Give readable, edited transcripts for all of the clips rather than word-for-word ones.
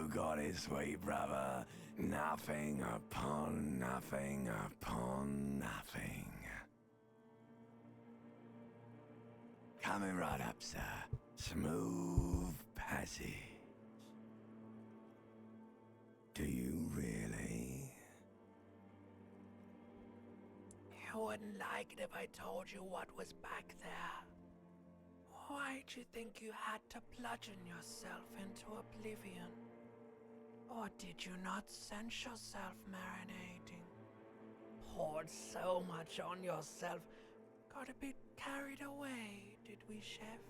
You got it, sweet brother. Nothing upon nothing upon nothing. Coming right up, sir. Smooth passage. Do you really? You wouldn't like it if I told you what was back there. Why'd you think you had to bludgeon yourself into oblivion? Or did you not sense yourself marinating? Poured so much on yourself, got a bit carried away, did we, Chef?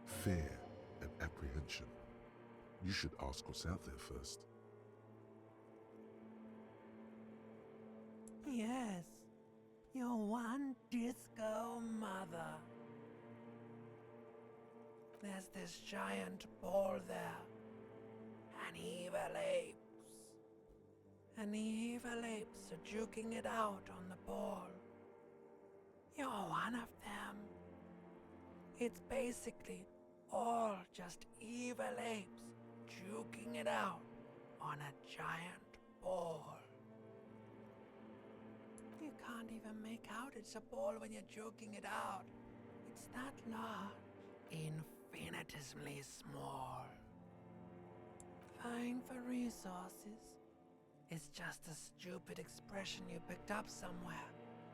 Fear and apprehension. You should ask what's out there first. Yes, your one disco mother. There's this giant ball there. And evil apes. And the evil apes are juking it out on the ball. You're one of them. It's basically all just evil apes juking it out on a giant ball. You can't even make out it's a ball when you're joking it out. It's that large. Infinitesimally small. Vying for resources is just a stupid expression you picked up somewhere.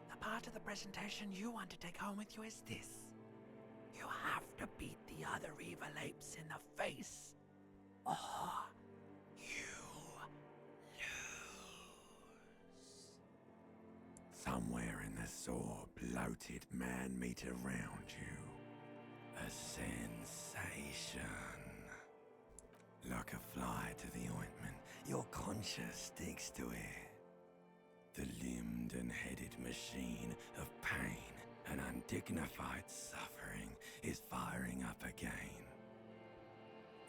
The part of the presentation you want to take home with you is this. You have to beat the other evil apes in the face, or you lose. Somewhere in the sore, bloated man meat around you. A sensation. Like a fly to the ointment, your conscience sticks to it. The limbed and headed machine of pain and undignified suffering is firing up again.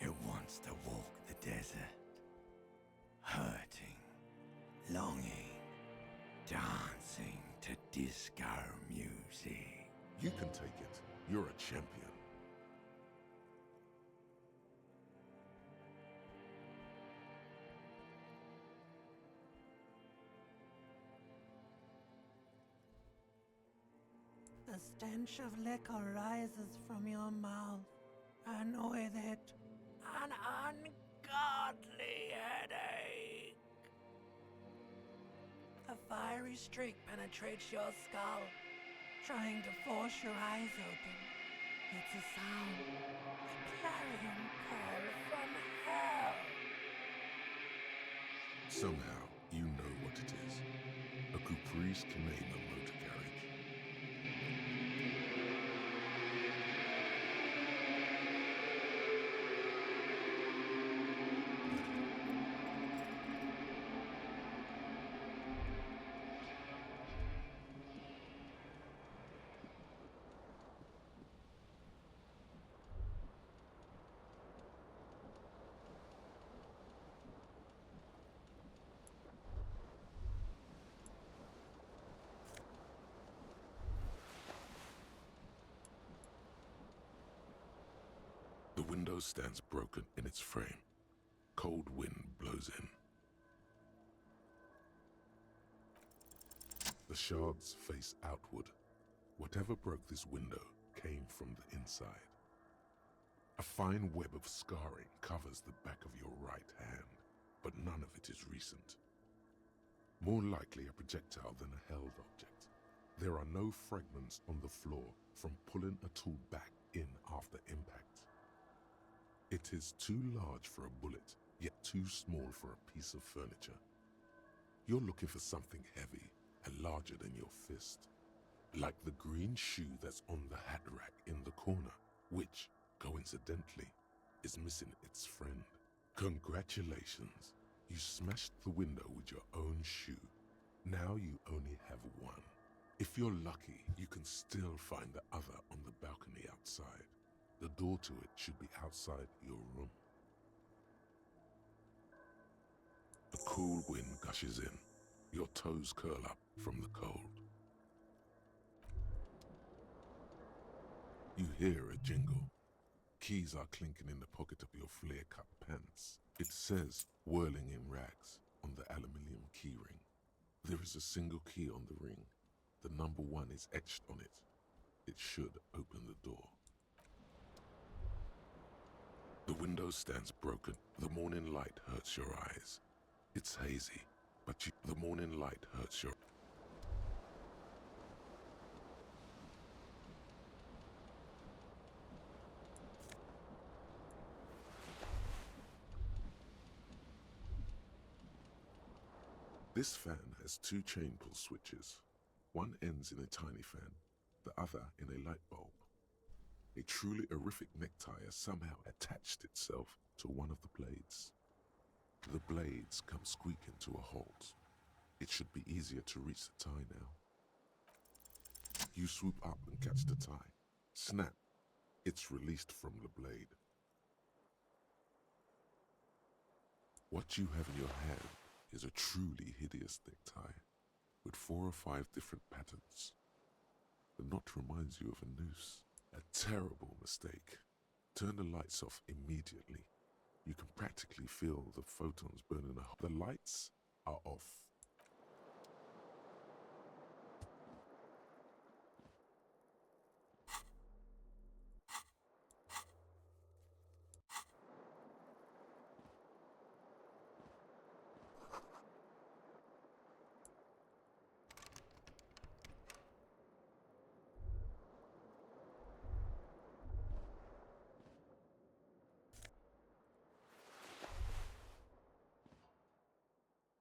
It wants to walk the desert, hurting, longing, dancing to disco music. You can take it. You're a champion. The stench of liquor rises from your mouth, and with it, an ungodly headache. A fiery streak penetrates your skull, trying to force your eyes open. It's a sound, a clarion call from hell. Somehow, you know what it is. A Caprice Canema motor carriage. The window stands broken in its frame. Cold wind blows in. The shards face outward. Whatever broke this window came from the inside. A fine web of scarring covers the back of your right hand, but none of it is recent. More likely a projectile than a held object. There are no fragments on the floor from pulling a tool back in after impact. It is too large for a bullet, yet too small for a piece of furniture. You're looking for something heavy and larger than your fist, like the green shoe that's on the hat rack in the corner, which, coincidentally, is missing its friend. Congratulations, you smashed the window with your own shoe. Now you only have one. If you're lucky, you can still find the other on the balcony outside. The door to it should be outside your room. A cool wind gushes in. Your toes curl up from the cold. You hear a jingle. Keys are clinking in the pocket of your flare-cut pants. It says whirling in rags on the aluminium keyring. There is a single key on the ring. The number 1 is etched on it. It should open the door. The window stands broken. The morning light hurts your eyes. It's hazy, but the morning light hurts your... This fan has 2 chain pull switches. One ends in a tiny fan, the other in a light bulb. A truly horrific necktie has somehow attached itself to one of the blades. The blades come squeaking to a halt. It should be easier to reach the tie now. You swoop up and catch the tie. Snap! It's released from the blade. What you have in your hand is a truly hideous necktie with 4 or 5 different patterns. The knot reminds you of a noose. A terrible mistake. Turn the lights off immediately. You can practically feel the photons burning a hole. The lights are off.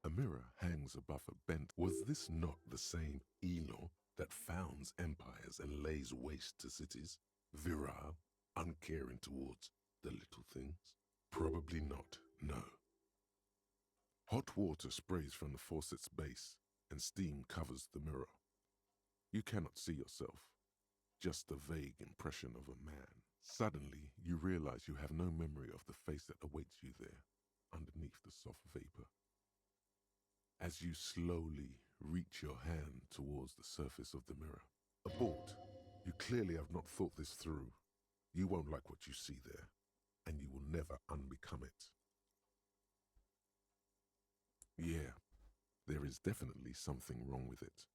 A mirror hangs above a bent. Was this not the same Elo that founds empires and lays waste to cities? Virile, uncaring towards the little things? Probably not, no. Hot water sprays from the faucet's base and steam covers the mirror. You cannot see yourself, just the vague impression of a man. Suddenly, you realize you have no memory of the face that awaits you there, underneath the soft vapor. As you slowly reach your hand towards the surface of the mirror. Abort. You clearly have not thought this through. You won't like what you see there, and you will never unbecome it. Yeah, there is definitely something wrong with it.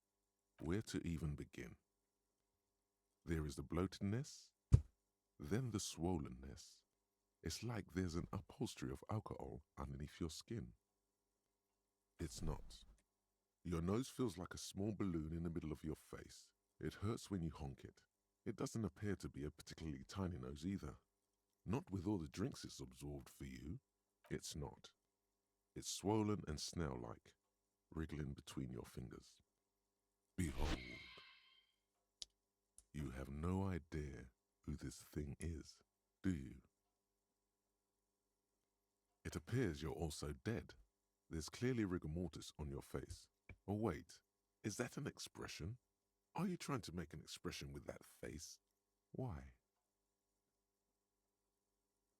Where to even begin? There is the bloatedness, then the swollenness. It's like there's an upholstery of alcohol underneath your skin. It's not. Your nose feels like a small balloon in the middle of your face. It hurts when you honk it. It doesn't appear to be a particularly tiny nose either. Not with all the drinks it's absorbed for you. It's not. It's swollen and snail-like, wriggling between your fingers. Behold. You have no idea who this thing is, do you? It appears you're also dead. There's clearly rigor mortis on your face. Oh wait, is that an expression? Are you trying to make an expression with that face? Why?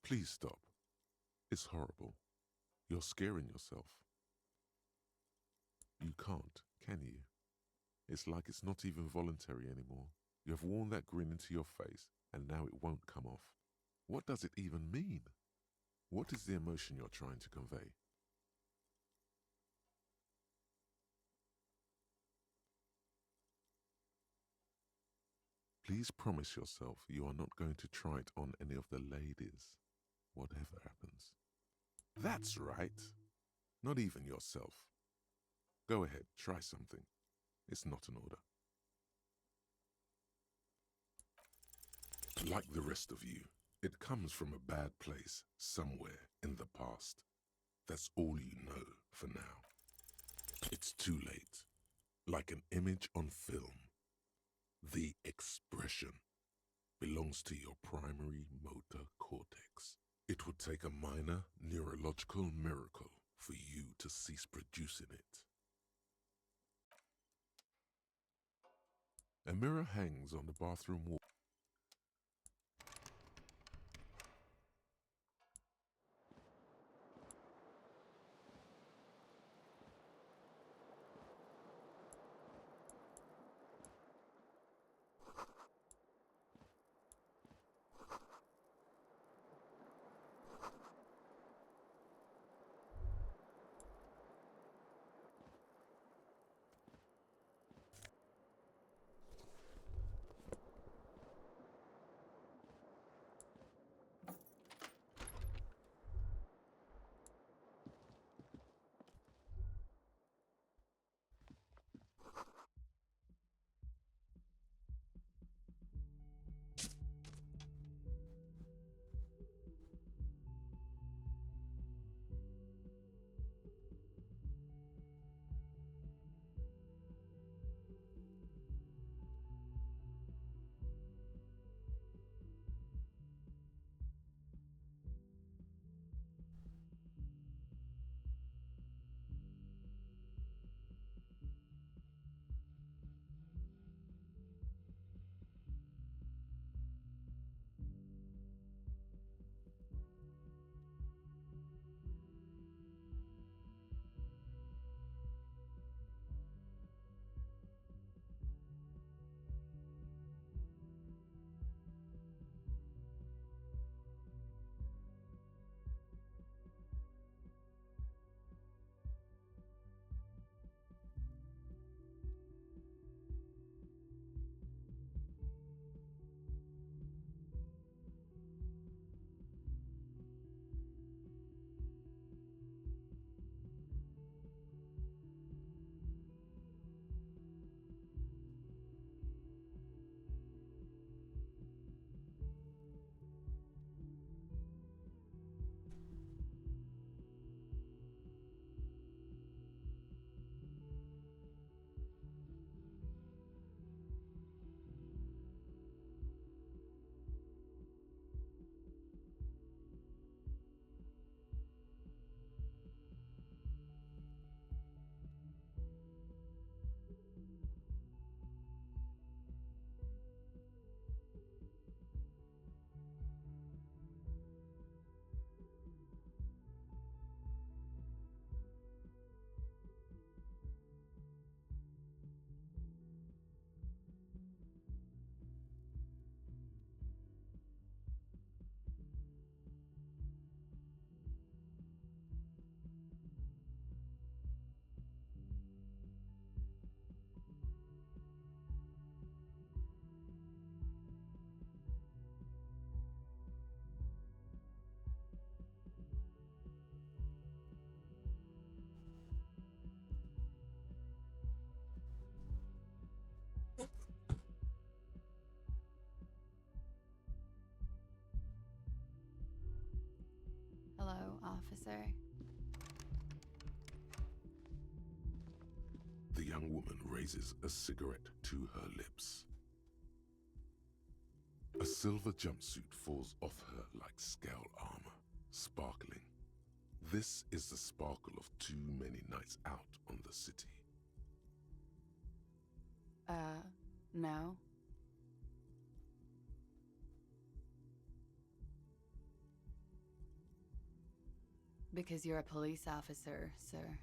Please stop. It's horrible. You're scaring yourself. You can't, can you? It's like it's not even voluntary anymore. You have worn that grin into your face, and now it won't come off. What does it even mean? What is the emotion you're trying to convey? Please promise yourself you are not going to try it on any of the ladies, whatever happens. That's right. Not even yourself. Go ahead, try something. It's not an order. Like the rest of you, it comes from a bad place somewhere in the past. That's all you know for now. It's too late. Like an image on film. The expression belongs to your primary motor cortex. It would take a minor neurological miracle for you to cease producing it. A mirror hangs on the bathroom wall. officer. The young woman raises a cigarette to her lips. A silver jumpsuit falls off her like scale armor, sparkling. This is the sparkle of too many nights out on the city. No. Because you're a police officer, sir.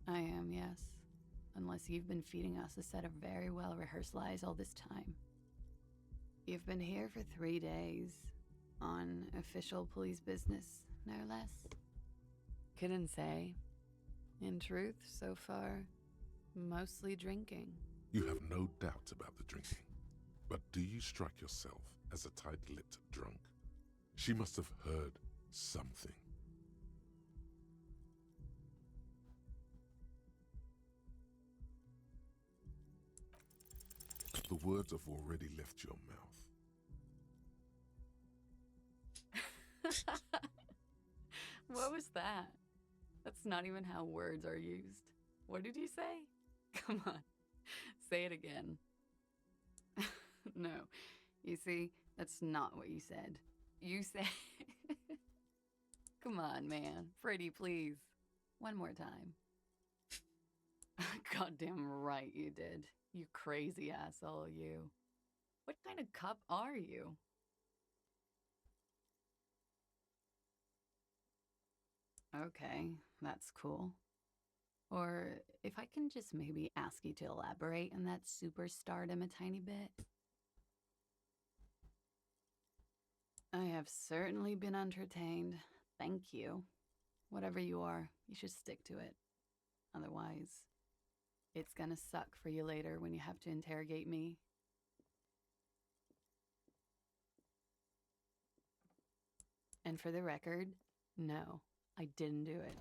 I am, yes. Unless you've been feeding us a set of very well-rehearsed lies all this time. You've been here for 3 days, on official police business, no less. Couldn't say. In truth, so far, mostly drinking. You have no doubt about the drinking. But do you strike yourself as a tight-lipped drunk? She must have heard something. The words have already left your mouth. What was that? That's not even how words are used. What did you say? Come on, say it again. No, you see, that's not what you said. You said... Come on, man. Pretty, please. One more time. Goddamn right you did. You crazy asshole, you. What kind of cop are you? Okay, that's cool. Or if I can just maybe ask you to elaborate on that superstardom a tiny bit. I have certainly been entertained. Thank you. Whatever you are, you should stick to it. Otherwise, it's gonna suck for you later when you have to interrogate me. And for the record, no, I didn't do it.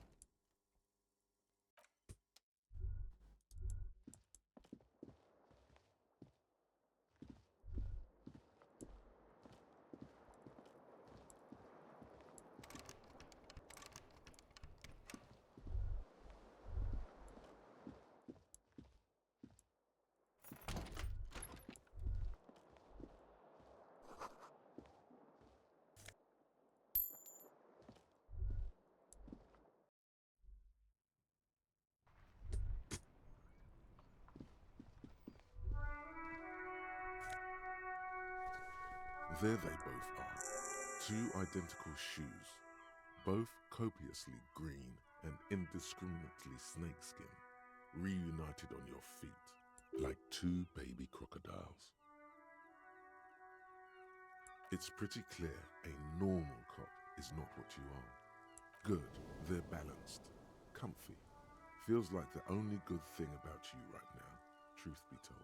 There they both are, 2 identical shoes, both copiously green and indiscriminately snakeskin, reunited on your feet, like 2 baby crocodiles. It's pretty clear a normal cop is not what you are. Good, they're balanced, comfy. Feels like the only good thing about you right now, truth be told.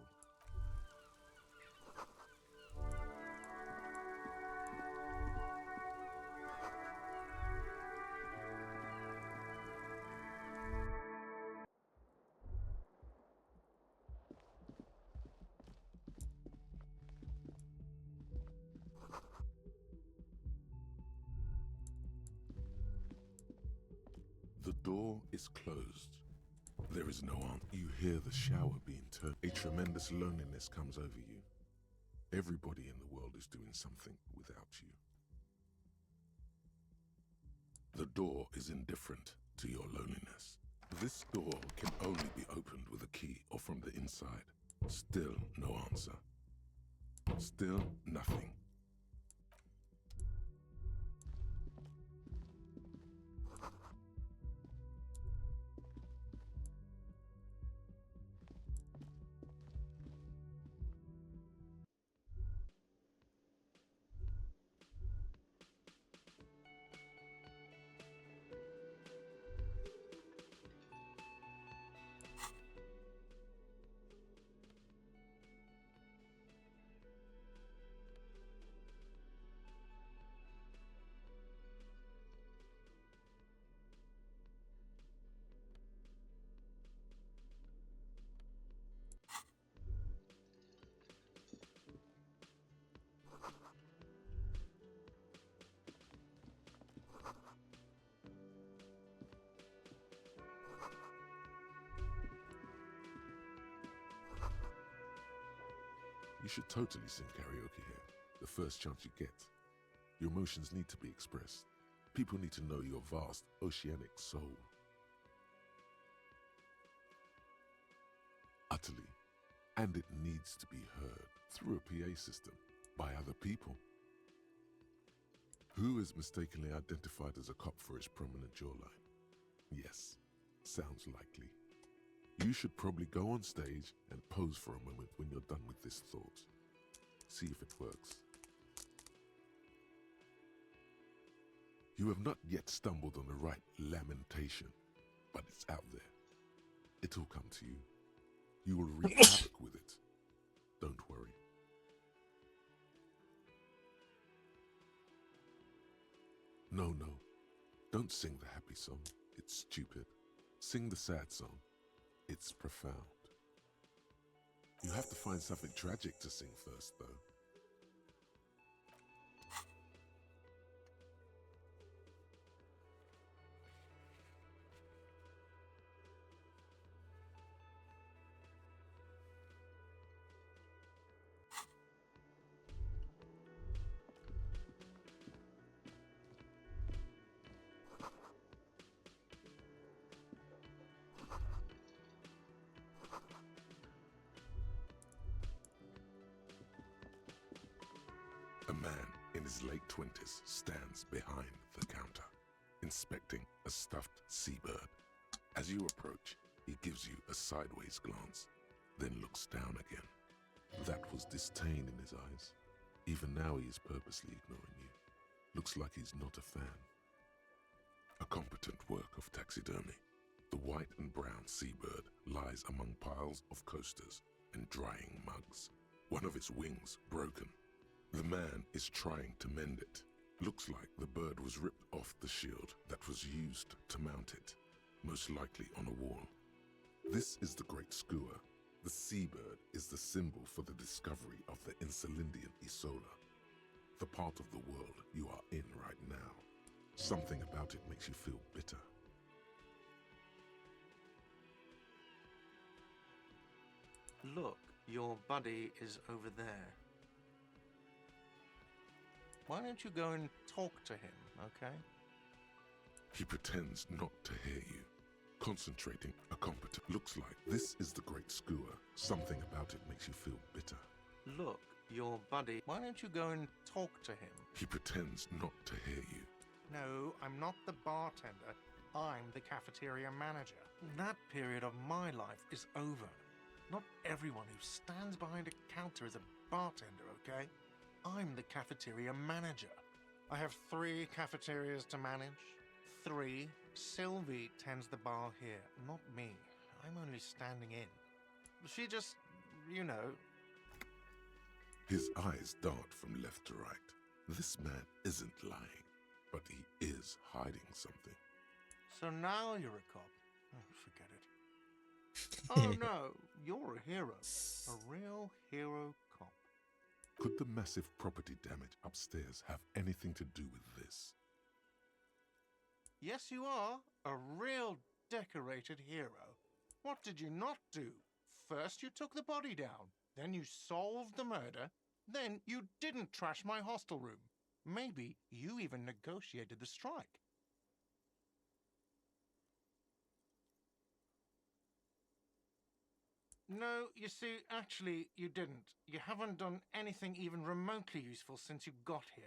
The door is closed. There is no answer. You hear the shower being turned. A tremendous loneliness comes over you. Everybody in the world is doing something without you. The door is indifferent to your loneliness. This door can only be opened with a key or from the inside. Still no answer. Still nothing. You should totally sing karaoke here, the first chance you get. Your emotions need to be expressed. People need to know your vast, oceanic soul. Utterly. And it needs to be heard through a PA system by other people. Who is mistakenly identified as a cop for his prominent jawline? Yes, sounds likely. You should probably go on stage and pose for a moment when you're done with this thought. See if it works. You have not yet stumbled on the right lamentation, but it's out there. It'll come to you. You will wreak havoc with it. Don't worry. No. Don't sing the happy song. It's stupid. Sing the sad song. It's profound. You have to find something tragic to sing first, though. A man in his late 20s stands behind the counter, inspecting a stuffed seabird. As you approach, he gives you a sideways glance, then looks down again. That was disdain in his eyes. Even now he is purposely ignoring you. Looks like he's not a fan. A competent work of taxidermy. The white and brown seabird lies among piles of coasters and drying mugs. One of its wings broken. The man is trying to mend it. Looks like the bird was ripped off the shield that was used to mount it, most likely on a wall. This is the Great Skua. The seabird is the symbol for the discovery of the Insulindian Isola, the part of the world you are in right now. Something about it makes you feel bitter. Look, your buddy is over there. Why don't you go and talk to him, okay? He pretends not to hear you. Concentrating, a competent. Looks like this is the Great Skua. Something about it makes you feel bitter. Look, your buddy. Why don't you go and talk to him? He pretends not to hear you. No, I'm not the bartender. I'm the cafeteria manager. That period of my life is over. Not everyone who stands behind a counter is a bartender, okay? I'm the cafeteria manager. I have 3 cafeterias to manage. 3. Sylvie tends the bar here, not me. I'm only standing in. She just, you know. His eyes dart from left to right. This man isn't lying, but he is hiding something. So now you're a cop. Oh, forget it. Oh no, you're a hero. A real hero cop. Could the massive property damage upstairs have anything to do with this? Yes, you are. A real decorated hero. What did you not do? First you took the body down. Then you solved the murder. Then you didn't trash my hostel room. Maybe you even negotiated the strike. No, you see, actually, you didn't. You haven't done anything even remotely useful since you got here.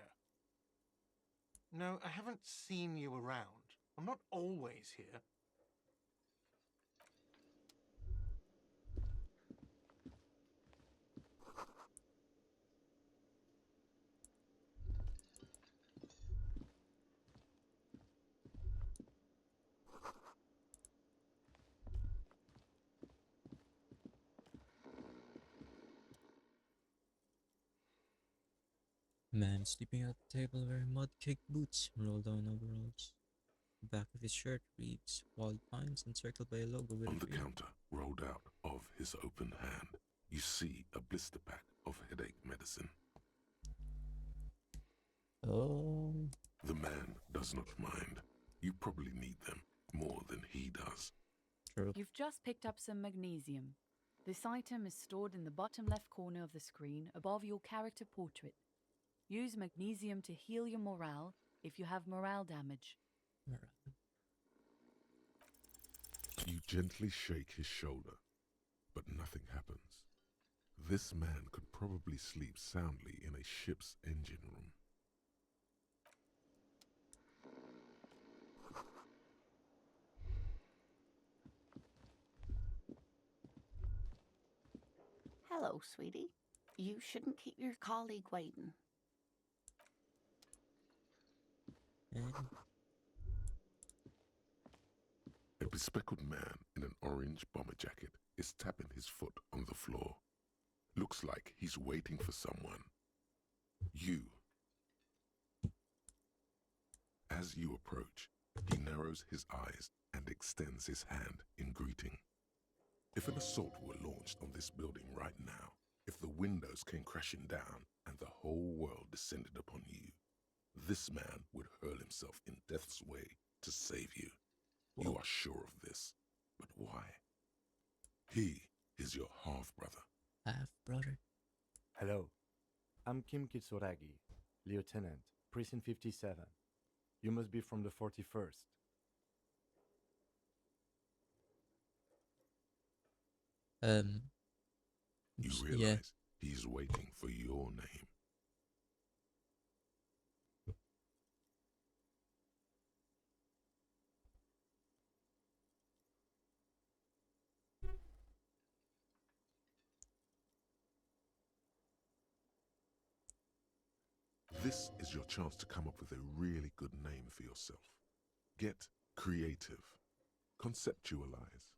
No, I haven't seen you around. I'm not always here. Man sleeping at the table wearing mud-caked boots and roll-down overalls. The back of his shirt reads Wild Pines encircled by a logo with On a the tree. counter, rolled out of his open hand, you see a blister pack of headache medicine. Oh, The man does not mind. You probably need them more than he does. true. You've just picked up some magnesium. This item is stored in the bottom left corner of the screen above your character portrait. Use magnesium to heal your morale if you have morale damage. Morale. You gently shake his shoulder, but nothing happens. This man could probably sleep soundly in a ship's engine room. Hello, sweetie. You shouldn't keep your colleague waiting. And A bespectacled man in an orange bomber jacket is tapping his foot on the floor. Looks like he's waiting for someone. You. As you approach, he narrows his eyes and extends his hand in greeting. If an assault were launched on this building right now, if the windows came crashing down and the whole world descended upon you, this man would hurl himself in death's way to save you. You are sure of this, but why? He is your half-brother. half-brother. Hello, I'm Kim Kitsuragi, Lieutenant, Precinct 57. You must be from the 41st. You Yeah. realize he's waiting for your name. This is your chance to come up with a really good name for yourself. Get creative. Conceptualize.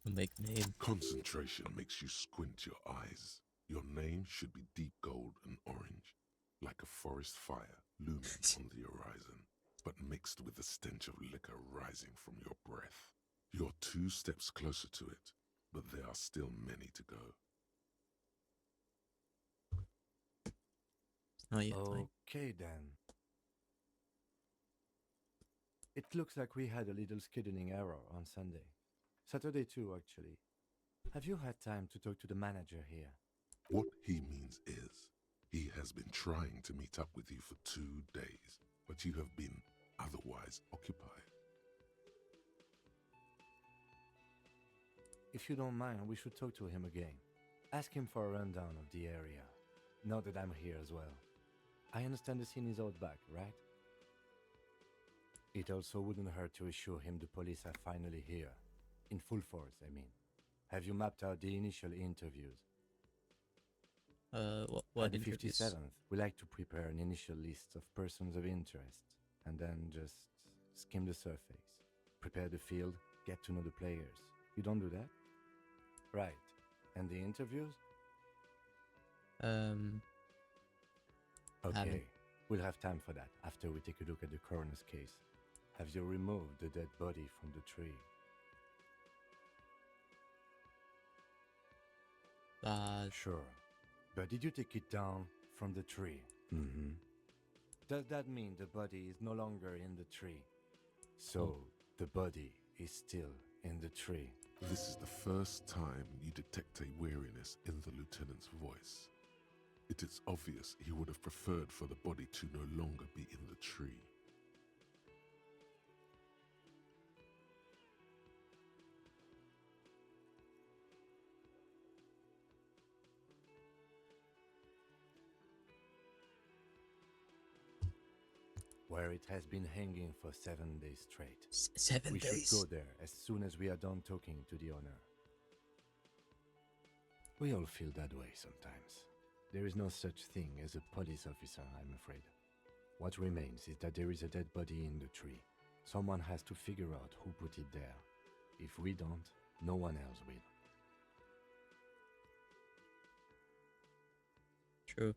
Make name. Concentration makes you squint your eyes. Your name should be deep gold and orange, like a forest fire looming on the horizon, but mixed with the stench of liquor rising from your breath. You're 2 steps closer to it, but there are still many to go. Not yet. Like, Okay then. It looks like we had a little scheduling error on Sunday. Saturday too, actually. Have you had time to talk to the manager here? What he means is, he has been trying to meet up with you for 2 days, but you have been otherwise occupied. If you don't mind, we should talk to him again. Ask him for a rundown of the area, now that I'm here as well. I understand the scene is out back, right? It also wouldn't hurt to assure him the police are finally here. In full force, I mean. Have you mapped out the initial interviews? what At the interviews? 57th, we like to prepare an initial list of persons of interest, and then just skim the surface. Prepare the field, get to know the players. You don't do that? Right. And the interviews? Okay, Haven't. we'll have time for that after we take a look at the coroner's case. Have you removed the dead body from the tree? Sure. But did you take it down from the tree? Mm-hmm. Does that mean the body is no longer in the tree? So, the body is still in the tree. This is the first time you detect a weariness in the lieutenant's voice. It is obvious he would have preferred for the body to no longer be in the tree. Where it has been hanging for 7 days straight. 7 We days. should go there as soon as we are done talking to the owner. We all feel that way sometimes. There is no such thing as a police officer, I'm afraid. What remains is that there is a dead body in the tree. Someone has to figure out who put it there. If we don't, no one else will. True.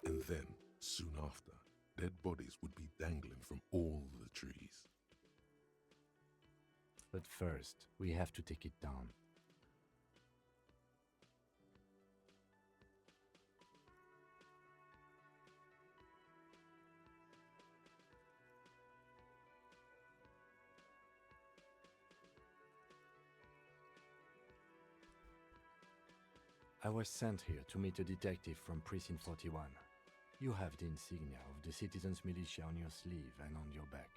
And then, soon after, dead bodies would be dangling from all the trees. But first, we have to take it down. I was sent here to meet a detective from Precinct 41. You have the insignia of the Citizens Militia on your sleeve and on your back.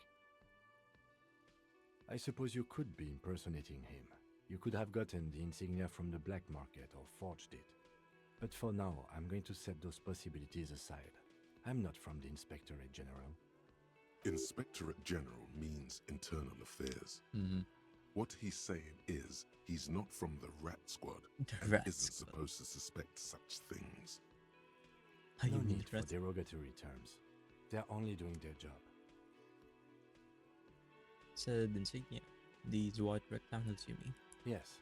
I suppose you could be impersonating him. You could have gotten the insignia from the black market or forged it. But for now, I'm going to set those possibilities aside. I'm not from the Inspectorate General. Inspectorate General means Internal Affairs. Mm-hmm. What he's saying is he's not from the Rat Squad The and Rat isn't Squad. supposed to suspect such things. How No you mean need for rat? derogatory terms. They're only doing their job. Said insignia. These white rectangles, you mean? Yes.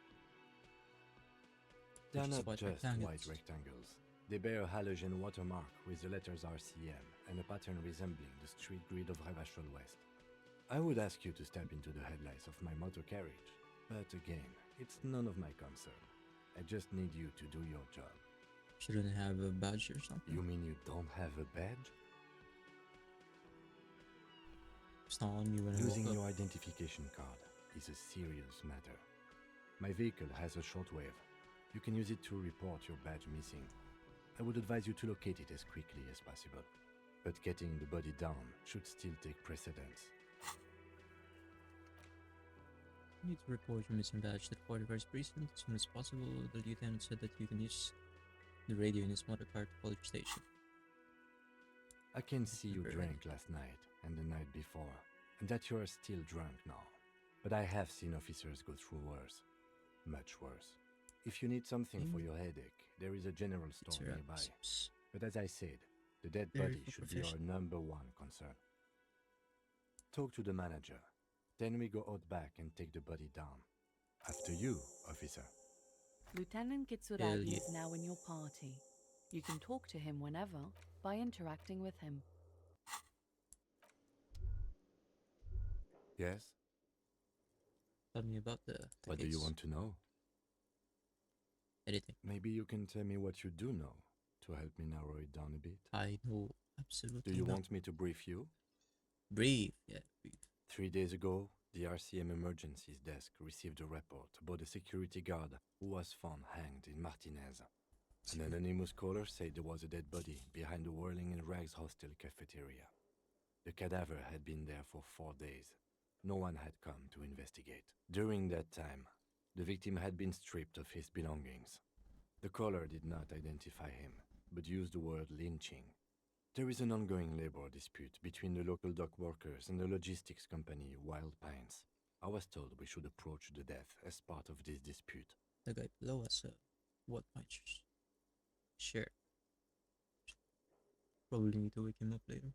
They're Which is not white just rectangles. white rectangles. They bear a halogen watermark with the letters RCM and a pattern resembling the street grid of Revachol West. I would ask you to step into the headlights of my motor carriage, but again, it's none of my concern. I just need you to do your job. Shouldn't have a badge or something? You mean you don't have a badge? It's not on you when I Losing woke your up. identification card is a serious matter. My vehicle has a shortwave. You can use it to report your badge missing. I would advise you to locate it as quickly as possible. But getting the body down should still take precedence. You need to report your missing badge to the 41st precinct as soon as possible. The lieutenant said that you can use the radio in his motor car to call your station. I can see you Very drank last night and the night before, and that you are still drunk now. But I have seen officers go through worse. Much worse. If you need something for your headache, there is a general It's store a nearby. seems But as I said, the dead very body should be our number one concern. Talk to the manager. Then we go out back and take the body down. After you, officer. Lieutenant Hell Kitsuragi yeah. is now in your party. You can talk to him whenever by interacting with him. Yes? Tell me about the What do case. you want to know? Anything. Maybe you can tell me what you do know to help me narrow it down a bit. I know absolutely Do you not. want me to brief you? Breathe. Yeah, breathe. 3 days ago, the RCM emergencies desk received a report about a security guard who was found hanged in Martinez. An anonymous caller said there was a dead body behind the Whirling in Rags hostel cafeteria. The cadaver had been there for 4 days. No one had come to investigate. During that time, the victim had been stripped of his belongings. The caller did not identify him, but used the word lynching. There is an ongoing labor dispute between the local dock workers and the logistics company Wild Pines. I was told we should approach the death as part of this dispute. The guy below us, what punches? Sure. Probably need to wake him up later.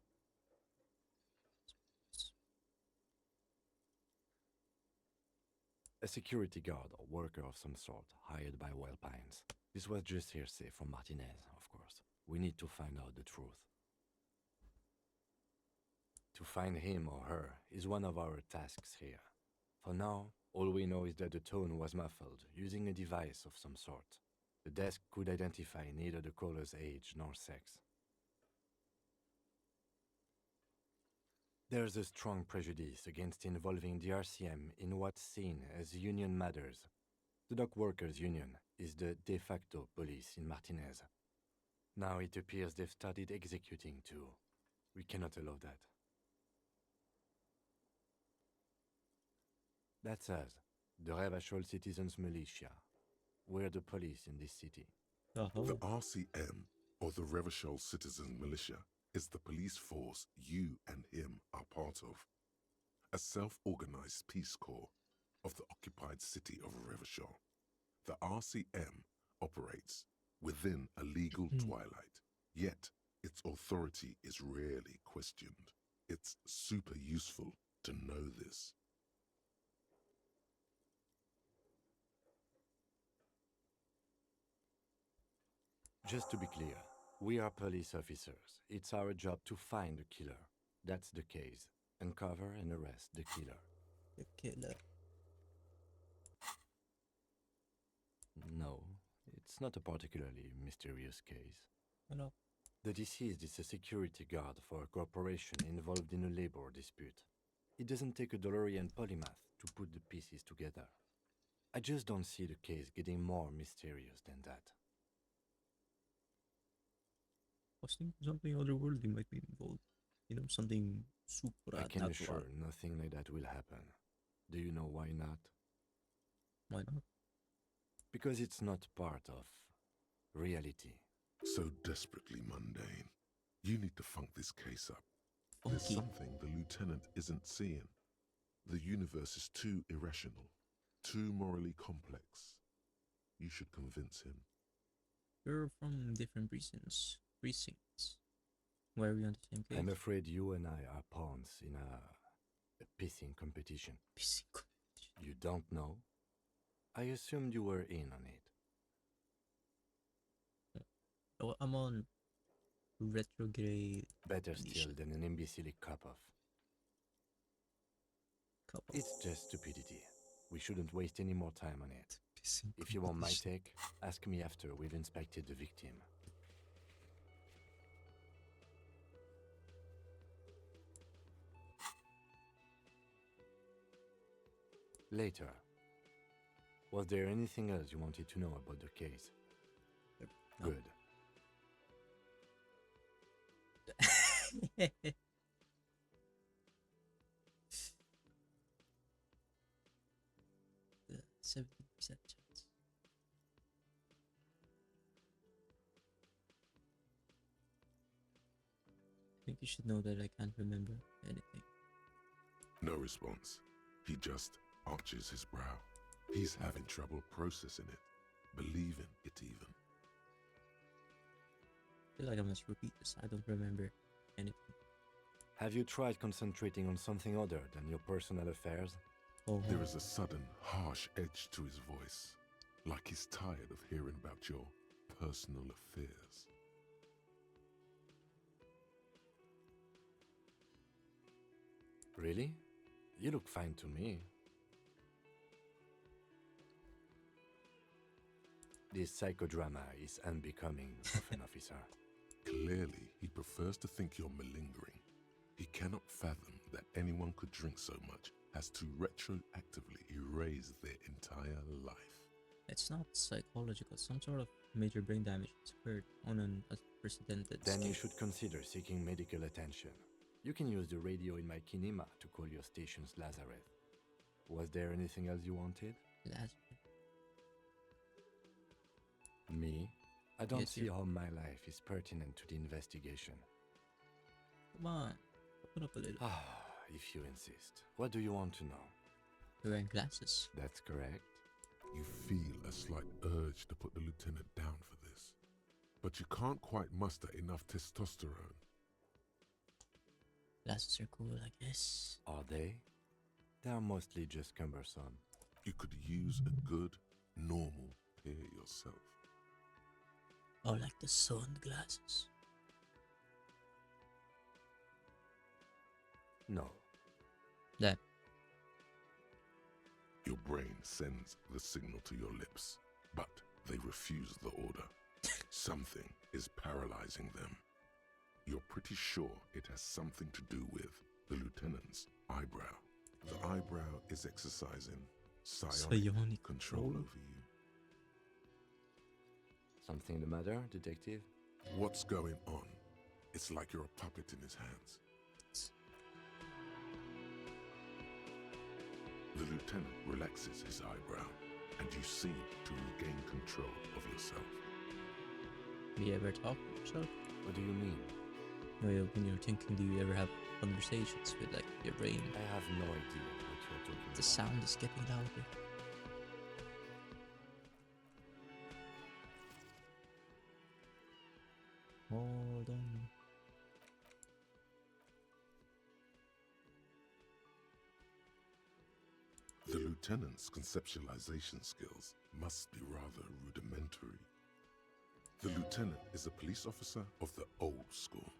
A security guard or worker of some sort hired by Wild Pines. This was just hearsay from Martinez, of course. We need to find out the truth. To find him or her is one of our tasks here. For now, all we know is that the tone was muffled using a device of some sort. The desk could identify neither the caller's age nor sex. There's a strong prejudice against involving the RCM in what's seen as union matters. The dock workers' union is the de facto police in Martinez. Now it appears they've started executing too. We cannot allow that. That's us, the Revachol Citizens Militia. We're the police in this city. The RCM, or the Revachol Citizen Militia, is the police force you and him are part of. A self-organized peace corps of the occupied city of Revachol. The RCM operates within a legal twilight, yet its authority is rarely questioned. It's super useful to know this. Just to be clear, we are police officers. It's our job to find the killer. That's the case. Uncover and arrest the killer. The killer. No, it's not a particularly mysterious case. Hello. The deceased is a security guard for a corporation involved in a labor dispute. It doesn't take a DeLorean polymath to put the pieces together. I just don't see the case getting more mysterious than that. was thinking something otherworldly might be involved. You know, something I can supernatural. assure nothing like that will happen. Do you know why not? Why not? Because it's not part of reality. So desperately mundane. You need to funk this case up. There's Funky. something the lieutenant isn't seeing. The universe is too irrational, too morally complex. You should convince him. We're from different precincts. Precincts. Why are we on the same case? I'm afraid you and I are pawns in a pissing competition. Pissing competition. You don't know? I assumed you were in on it. Oh, I'm on retrograde. Better Condition. still than an imbecilic cup-off. Couple. It's just stupidity. We shouldn't waste any more time on it. Pissing If you want my competition. take, ask me after we've inspected the victim. Later. Was there anything else you wanted to know about the case? No. Good. The 70% chance. I think you should know that I can't remember anything. No response. He just arches his brow. He's having trouble processing it, believing it even. I feel like I must repeat this. I don't remember anything. Have you tried concentrating on something other than your personal affairs? Oh, There is a sudden, harsh edge to his voice, like he's tired of hearing about your personal affairs. Really? You look fine to me. This psychodrama is unbecoming of an officer. Clearly, he prefers to think you're malingering. He cannot fathom that anyone could drink so much as to retroactively erase their entire life. it's not psychological. Some sort of major brain damage has occurred on an unprecedented Then you scale. should consider seeking medical attention. You can use the radio in my kinema to call your station's Lazareth. Was there anything else you wanted? Lazarus. Me? I don't Yes, see sir. how my life is pertinent to the investigation. Come on, open up a little. Ah, if you insist. What do you want to know? You're wearing glasses. That's correct. You feel a slight urge to put the lieutenant down for this, but you can't quite muster enough testosterone. Glasses are cool, I guess. Are they? They are mostly just cumbersome. You could use a good, normal pair yourself. Oh, like the sunglasses. No. That. Your brain sends the signal to your lips, but they refuse the order. Something is paralyzing them. You're pretty sure it has something to do with the lieutenant's eyebrow. The eyebrow is exercising psionic control over you. Something the matter, detective? What's going on? It's like you're a puppet in his hands. The lieutenant relaxes his eyebrow, and you seem to regain control of yourself. Do you ever talk to yourself? What do you mean? When you're thinking, do you ever have conversations with like your brain? I have no idea what you're talking The about. sound is getting louder. Hold on. The lieutenant's conceptualization skills must be rather rudimentary. The lieutenant is a police officer of the old school.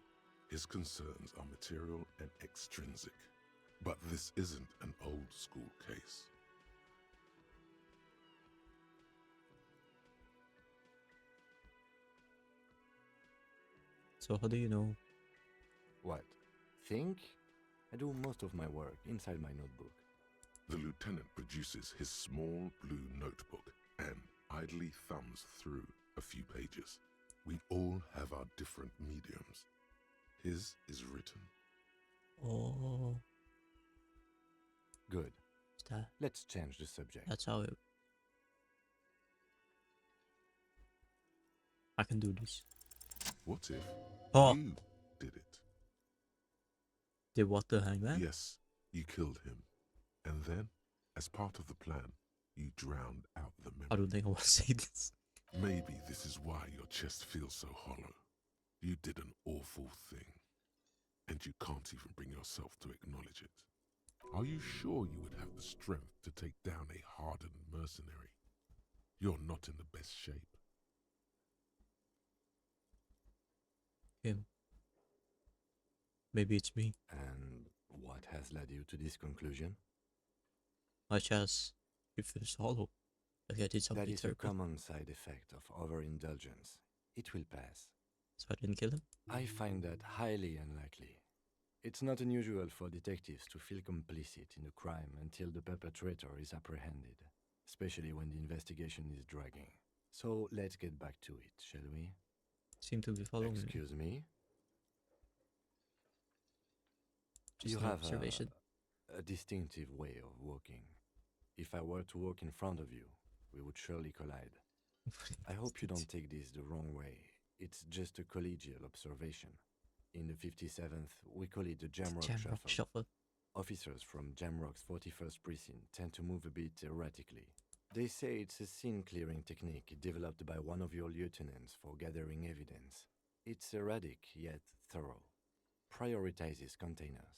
His concerns are material and extrinsic. But this isn't an old school case. So how do you know? What? Think? I do most of my work inside my notebook. The lieutenant produces his small blue notebook and idly thumbs through a few pages. We all have our different mediums. His is written. Oh, Good. that, Let's change the subject. that's how it... I can do this. What if Oh, you did it? did what the hangman? Yes, you killed him. And then, as part of the plan, you drowned out the memory. I don't think I want to say this. Maybe this is why your chest feels so hollow. You did an awful thing, and you can't even bring yourself to acknowledge it. Are you sure you would have the strength to take down a hardened mercenary? You're not in the best shape. Him. Maybe it's me. And what has led you to this conclusion? My chest, it feels hollow. Like I did That something is a terrible. common side effect of overindulgence. It will pass. So I didn't kill him? I find that highly unlikely. It's not unusual for detectives to feel complicit in a crime until the perpetrator is apprehended, especially when the investigation is dragging. So let's get back to it, shall we? Seem to be following me. Excuse me? Just You an have observation. a distinctive way of walking. If I were to walk in front of you, we would surely collide. I hope you don't take this the wrong way. It's just a collegial observation. In the 57th, we call it the Jamrock Jamrock Shuffle. Shuffle. Officers from Jamrock's 41st Precinct tend to move a bit erratically. They say it's a scene-clearing technique developed by one of your lieutenants for gathering evidence. It's erratic, yet thorough. Prioritizes containers.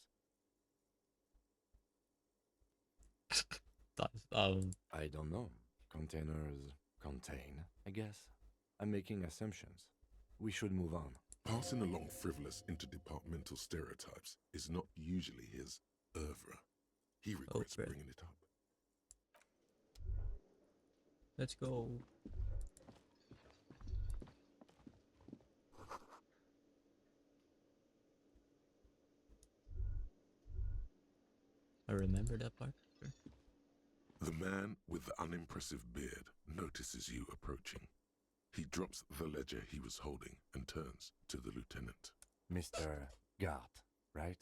I don't know. Containers contain, I guess. I'm making assumptions. We should move on. Passing along frivolous interdepartmental stereotypes is not usually his oeuvre. He regrets right. bringing it up. Let's go. I remember that part. Sure. The man with the unimpressive beard notices you approaching. He drops the ledger he was holding and turns to the lieutenant. Mr. Gart, right?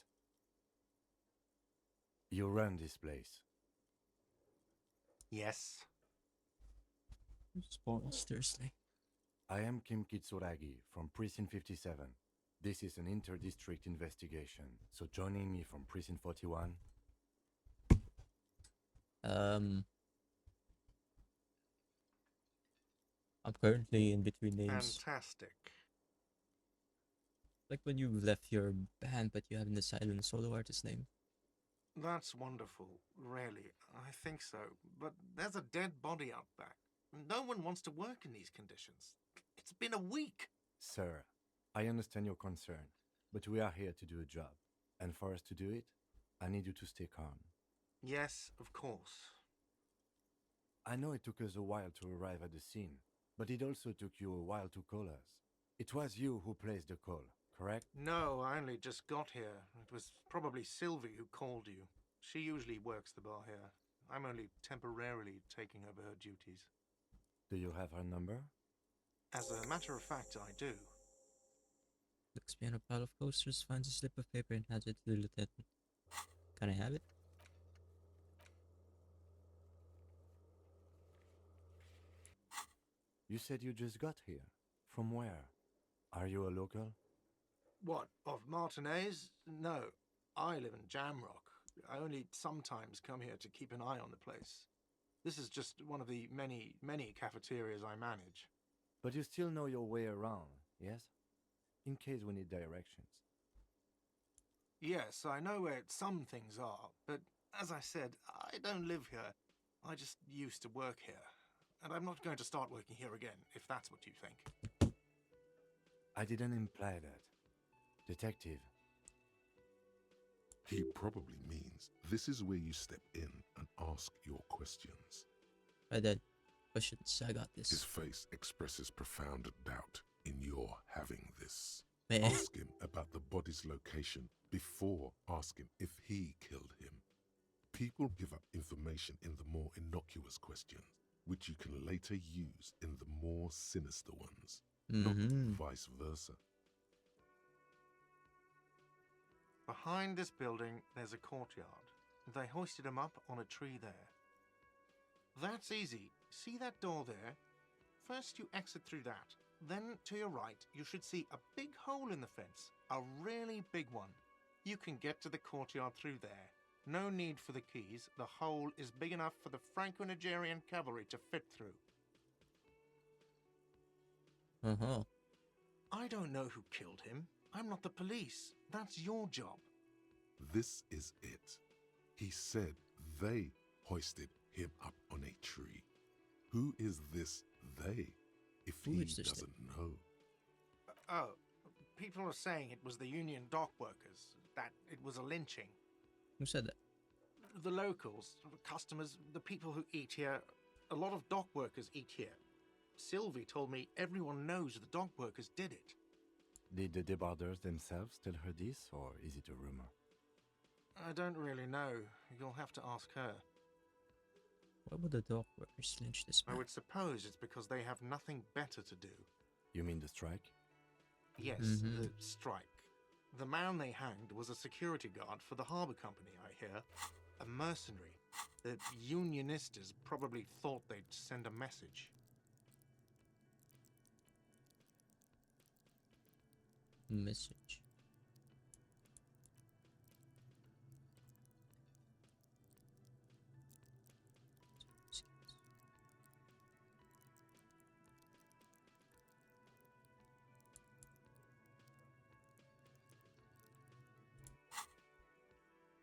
You run this place. Yes. Spawns Thursday. I am Kim Kitsuragi from Precinct 57. This is an inter-district investigation, so joining me from Precinct 41... I'm currently in between names. Fantastic. Like when you left your band, but you haven't decided on a solo artist name. That's wonderful, really. I think so. But there's a dead body out back. No one wants to work in these conditions. It's been a week. Sir, I understand your concern, but we are here to do a job. And for us to do it, I need you to stay calm. Yes, of course. I know it took us a while to arrive at the scene, but it also took you a while to call us. It was you who placed the call, correct? No, I only just got here. It was probably Sylvie who called you. She usually works the bar here. I'm only temporarily taking over her duties. Do you have her number? As a matter of fact, I do. Looks behind a pile of posters, finds a slip of paper and hands it to the lieutenant. Can I have it? You said you just got here. From where? Are you a local? What, of Martinez? No, I live in Jamrock. I only sometimes come here to keep an eye on the place. This is just one of the many, many cafeterias I manage. But you still know your way around, yes? In case we need directions. Yes, I know where some things are, but as I said, I don't live here. I just used to work here. And I'm not going to start working here again, if that's what you think. I didn't imply that. Detective. He probably means this is where you step in and ask your questions. Right then. Questions. I got His this. face expresses profound doubt in your having this. Meh. Ask him about the body's location before asking if he killed him. People give up information in the more innocuous questions, which you can later use in the more sinister ones. not Mm-hmm. vice versa. Behind this building, there's a courtyard. They hoisted him up on a tree there. That's easy. See that door there? First you exit through that. Then to your right, you should see a big hole in the fence. A really big one. You can get to the courtyard through there. No need for the keys. The hole is big enough for the Franco-Nigerian cavalry to fit through. Uh-huh. I don't know who killed him. I'm not the police. That's your job. This is it. He said they hoisted him up on a tree. Who is this they, if Who he is this doesn't know? Oh, people are saying it was the union dock workers, that it was a lynching. Who said that? The locals, the customers, the people who eat here, a lot of dock workers eat here. Sylvie told me everyone knows the dock workers did it. Did the debarders themselves tell her this, or is it a rumor? I don't really know. You'll have to ask her. Why would the dog workers lynch this I man? would suppose it's because they have nothing better to do. You mean the strike? Yes, Mhm. the strike. The man they hanged was a security guard for the harbour company, I hear. A mercenary. The unionistas probably thought they'd send a message. Message.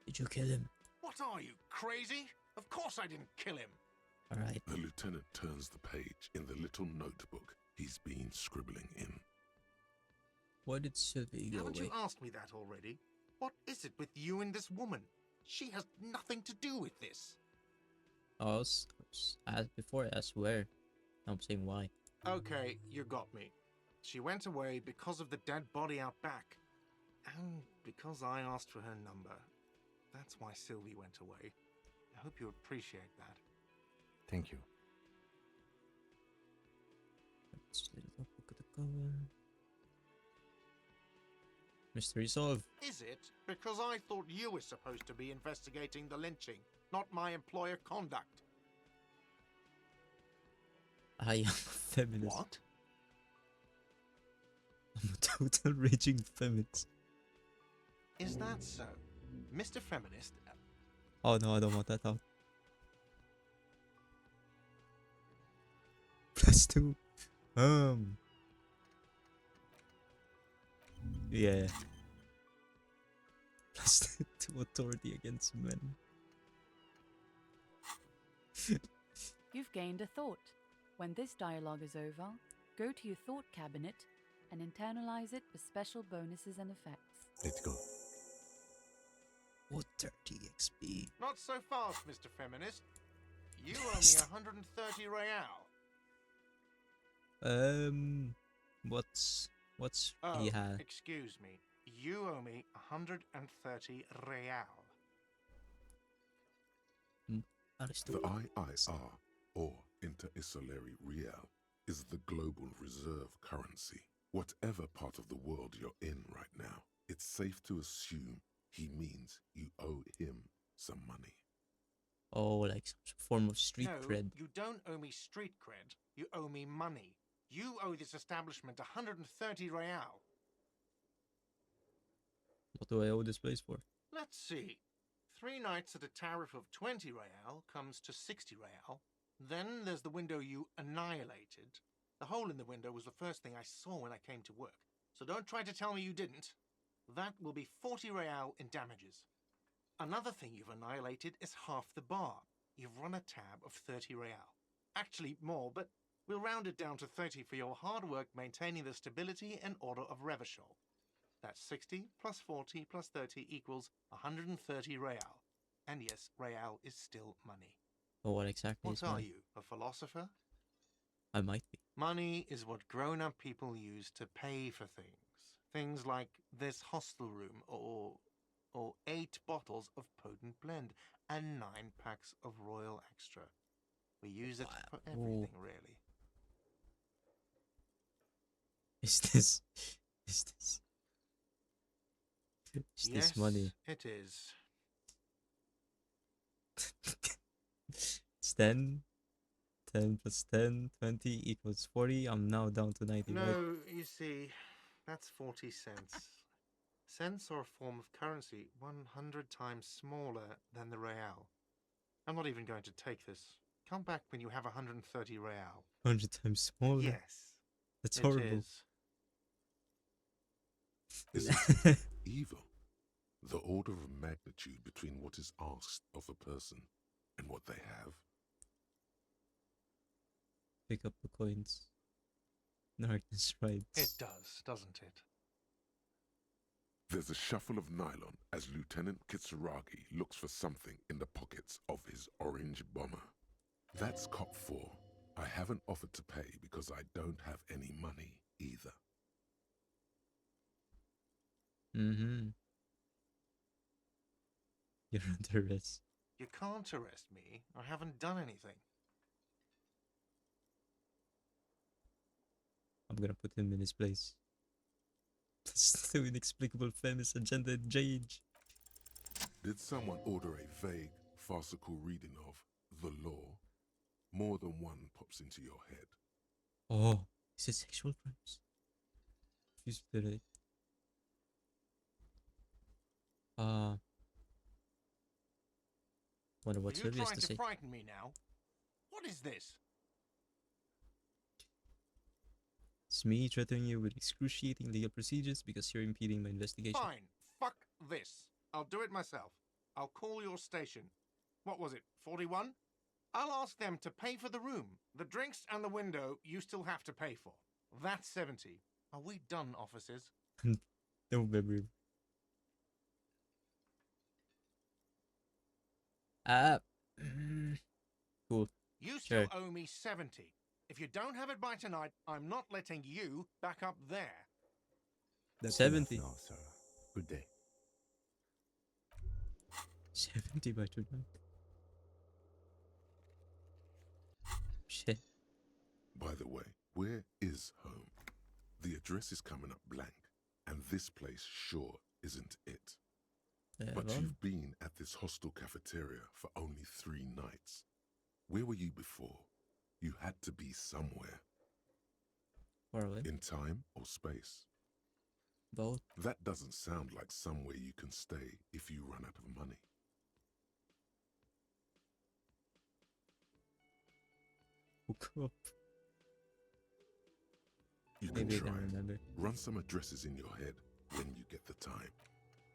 Did you kill him? What are you, crazy? Of course I didn't kill him. Alright. The lieutenant turns the page in the little notebook he's been scribbling in. Why did Sylvie go Haven't away? you asked me that already? What is it with you and this woman? She has nothing to do with this. Before I swear. I'm saying why. Okay, you got me. She went away because of the dead body out back. And because I asked for her number. That's why Sylvie went away. I hope you appreciate that. Thank you. Let's look at the cover. Mystery solved. Is it? Because I thought you were supposed to be investigating the lynching, not my employer conduct. I am a feminist. What? I'm a total raging feminist. Is that so? Mr. Feminist, Oh no, I don't want that out. +2. Yeah. +2 authority against men. You've gained a thought. When this dialogue is over, go to your thought cabinet and internalize it for special bonuses and effects. Let's go. What 30 XP? not so fast, Mr. Feminist. You owe me 130 real. What's Oh, yeah. excuse me. You owe me 130 real. The IIR, or Inter-Isolary Real, is the global reserve currency. Whatever part of the world you're in right now, it's safe to assume he means you owe him some money. Oh, like some form of street No, cred. you don't owe me street cred. You owe me money. You owe this establishment 130 real. What do I owe this place for? Let's see. 3 nights at a tariff of 20 real comes to 60 real. Then there's the window you annihilated. The hole in the window was the first thing I saw when I came to work. So don't try to tell me you didn't. That will be 40 real in damages. Another thing you've annihilated is half the bar. You've run a tab of 30 real. Actually more, but we'll round it down to 30 for your hard work maintaining the stability and order of Revachol. That's 60 plus 40 plus 30 equals 130 real. And yes, real is still money. Oh, what exactly is What are money? you, a philosopher? I might be. Money is what grown-up people use to pay for things. Things like this hostel room or 8 bottles of potent blend and 9 packs of Royal Extra. We use it for everything, really. Is this is this is Yes, this money? it is. It's 10. 10 plus 10, 20 equals 40. I'm now down to 90, right? No, you see, that's 40 cents. Cents are a form of currency 100 times smaller than the real. I'm not even going to take this. Come back when you have 130 real. 100 times smaller. Yes, That's it horrible. is. Isn't it evil? The order of magnitude between what is asked of a person and what they have. Pick up the coins. Darkness rides. It does, doesn't it? There's a shuffle of nylon as Lieutenant Kitsuragi looks for something in the pockets of his orange bomber. That's cop 4. I haven't offered to pay because I don't have any money either. Mm-hmm. You're under arrest. You can't arrest me. I haven't done anything. I'm gonna put him in his place. That's the inexplicable feminist agenda in JH. Did someone order a vague, farcical reading of the law? More than one pops into your head. Oh, is it sexual crimes? Excuse me. Wonder what Are you Sylvia has trying to to say. frighten me now? What is this? It's me threatening you with excruciating legal procedures because you're impeding my investigation. Fine. Fuck this. I'll do it myself. I'll call your station. What was it, 41? I'll ask them to pay for the room. The drinks and the window you still have to pay for. That's 70. Are we done, officers? No memory. Cool. You still Sure. owe me 70. If you don't have it by tonight, I'm not letting you back up there. That's 70. enough now, sir. Good day. 70 by tonight. Shit. By the way, where is home? The address is coming up blank, and this place sure isn't it. But well, you've been at this hostel cafeteria for only 3 nights. Where were you before? You had to be somewhere. far away. In time or space? Both. That doesn't sound like somewhere you can stay if you run out of money. Hook up. You Maybe I can can try. remember. Run some addresses in your head when you get the time.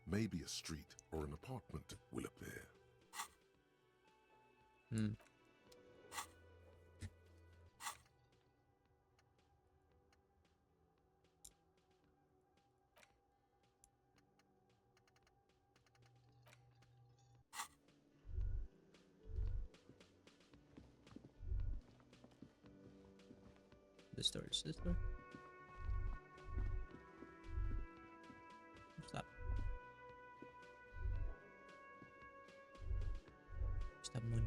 Maybe a street or an apartment will appear. Hmm. This door is this door. Stop. Stop money.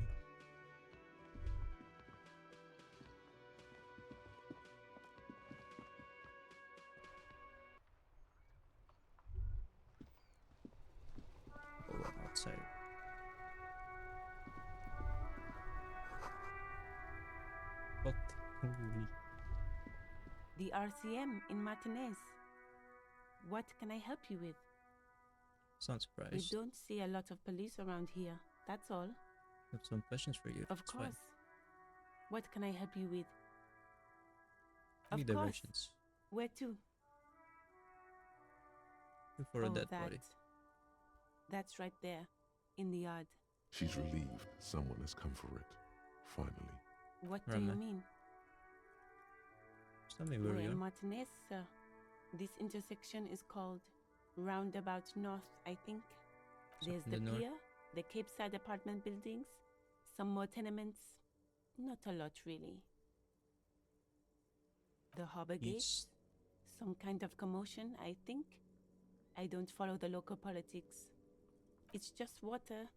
Oh, I'm outside. Fuck. Holy. The RCM in Martinez. What can I help you with? Sound We surprised. don't see a lot of police around here, that's all. I have some questions for you. Of It's course. fine. What can I help you with? Give me Of course. directions. Where to? Look for a Oh, dead that. body. That's right there, in the yard. She's relieved someone has come for it. Finally. What Where do am you I? mean? Just tell me where We're we in are. Martinez, sir. This intersection is called Roundabout North, I think. So There's in the the north. pier, the Cape Side apartment buildings, some more tenements. Not a lot, really. The harbor gate, East. some kind of commotion, I think. I don't follow the local politics. It's just water.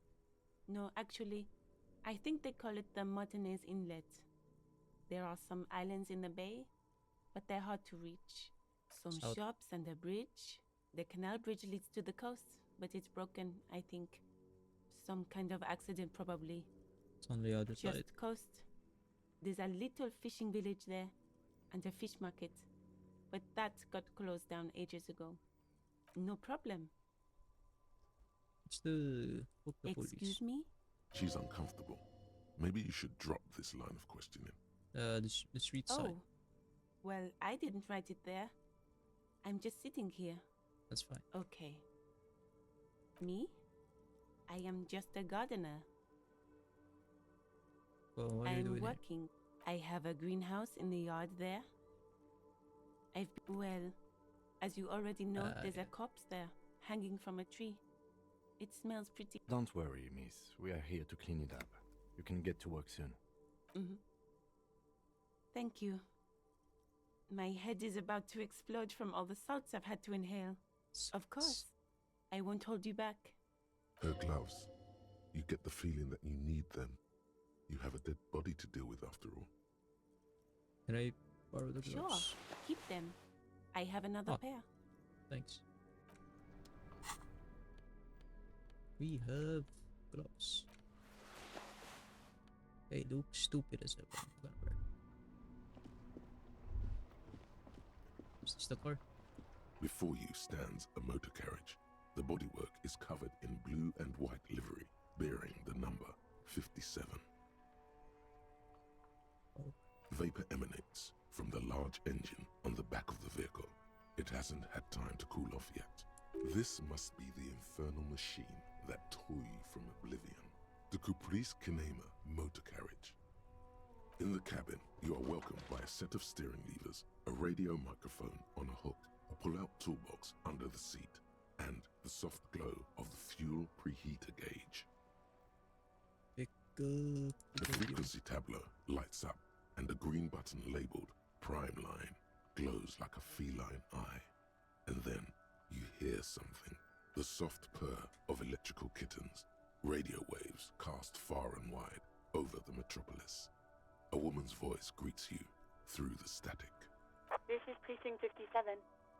No, actually, I think they call it the Martinez Inlet. There are some islands in the bay, but they're hard to reach. Some South. shops and a bridge. The canal bridge leads to the coast, but it's broken, I think. Some kind of accident, probably. It's on the other Just side. coast. There's a little fishing village there, and a fish market. But that got closed down ages ago. No problem. It's the book the police. Excuse me? She's uncomfortable. Maybe you should drop this line of questioning. The street side. Oh. Well, I didn't write it there. I'm just sitting here. That's fine. Okay. Me? I am just a gardener. Well, what are you I'm doing here? working. I have a greenhouse in the yard there. Well, as you already know, there's yeah. a corpse there, hanging from a tree. It smells pretty. Don't worry, miss. We are here to clean it up. You can get to work soon. Thank you. My head is about to explode from all the salts I've had to inhale. Of course. I won't hold you back. Her gloves. You get the feeling that you need them. You have a dead body to deal with after all. Can I borrow the Sure. gloves? Keep them. I have another Oh. pair. Thanks. We have gloves. They look stupid as ever. I'm gonna wear. Is this the car? Before you stands a motor carriage. The bodywork is covered in blue and white livery, bearing the number 57. Oh. Vapor emanates from the large engine on the back of the vehicle. It hasn't had time to cool off yet. This must be the infernal machine that tore you from oblivion. The Caprice Kinema motor carriage. In the cabin, you are welcomed by a set of steering levers, a radio microphone on a hook, a pull-out toolbox under the seat, and the soft glow of the fuel preheater gauge. Pick up The frequency tableau lights up, and a green button labeled Prime Line glows like a feline eye. And then you hear something. The soft purr of electrical kittens. Radio waves cast far and wide over the metropolis. A woman's voice greets you through the static. This is Precinct 57.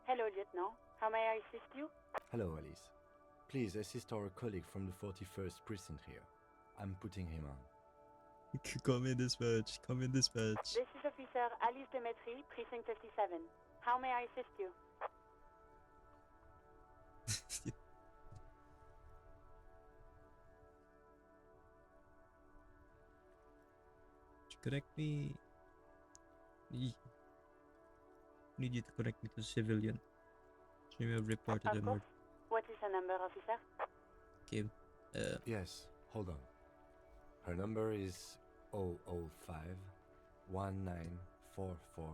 Hello, Lieutenant. How may I assist you? Hello, Alice. Please assist our colleague from the 41st precinct here. I'm putting him on. Come in, dispatch. Come in, dispatch. This is Officer Alice Demetri, Precinct 57. How may I assist you? Connect me. Need you to connect me to civilian. She may have reported Of a course. murder. What is the number, officer? Okay. Yes, hold on. Her number is 005 1944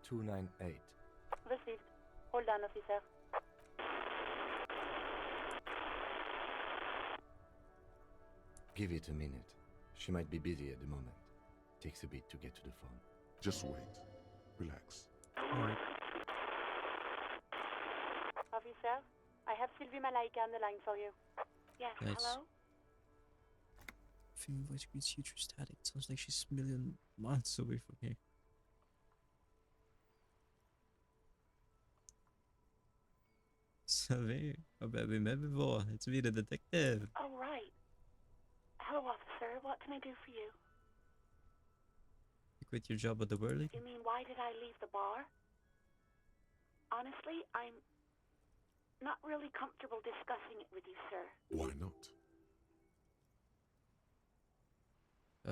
298. Received. Hold on, officer. Give it a minute. She might be busy at the moment. Takes a bit to get to the phone. Just wait. Relax. Alright. Officer, I have Sylvie Malaika on the line for you. Yes, Nice. hello? Female voice greets you through static. Sounds like she's a million miles away from here. Savez, vi med bevara. It's me, the detective. Oh, right. Hello, officer. What can I do for you? You quit your job at the Whirling? You mean, why did I leave the bar? Honestly, I'm not really comfortable discussing it with you, sir. Why not?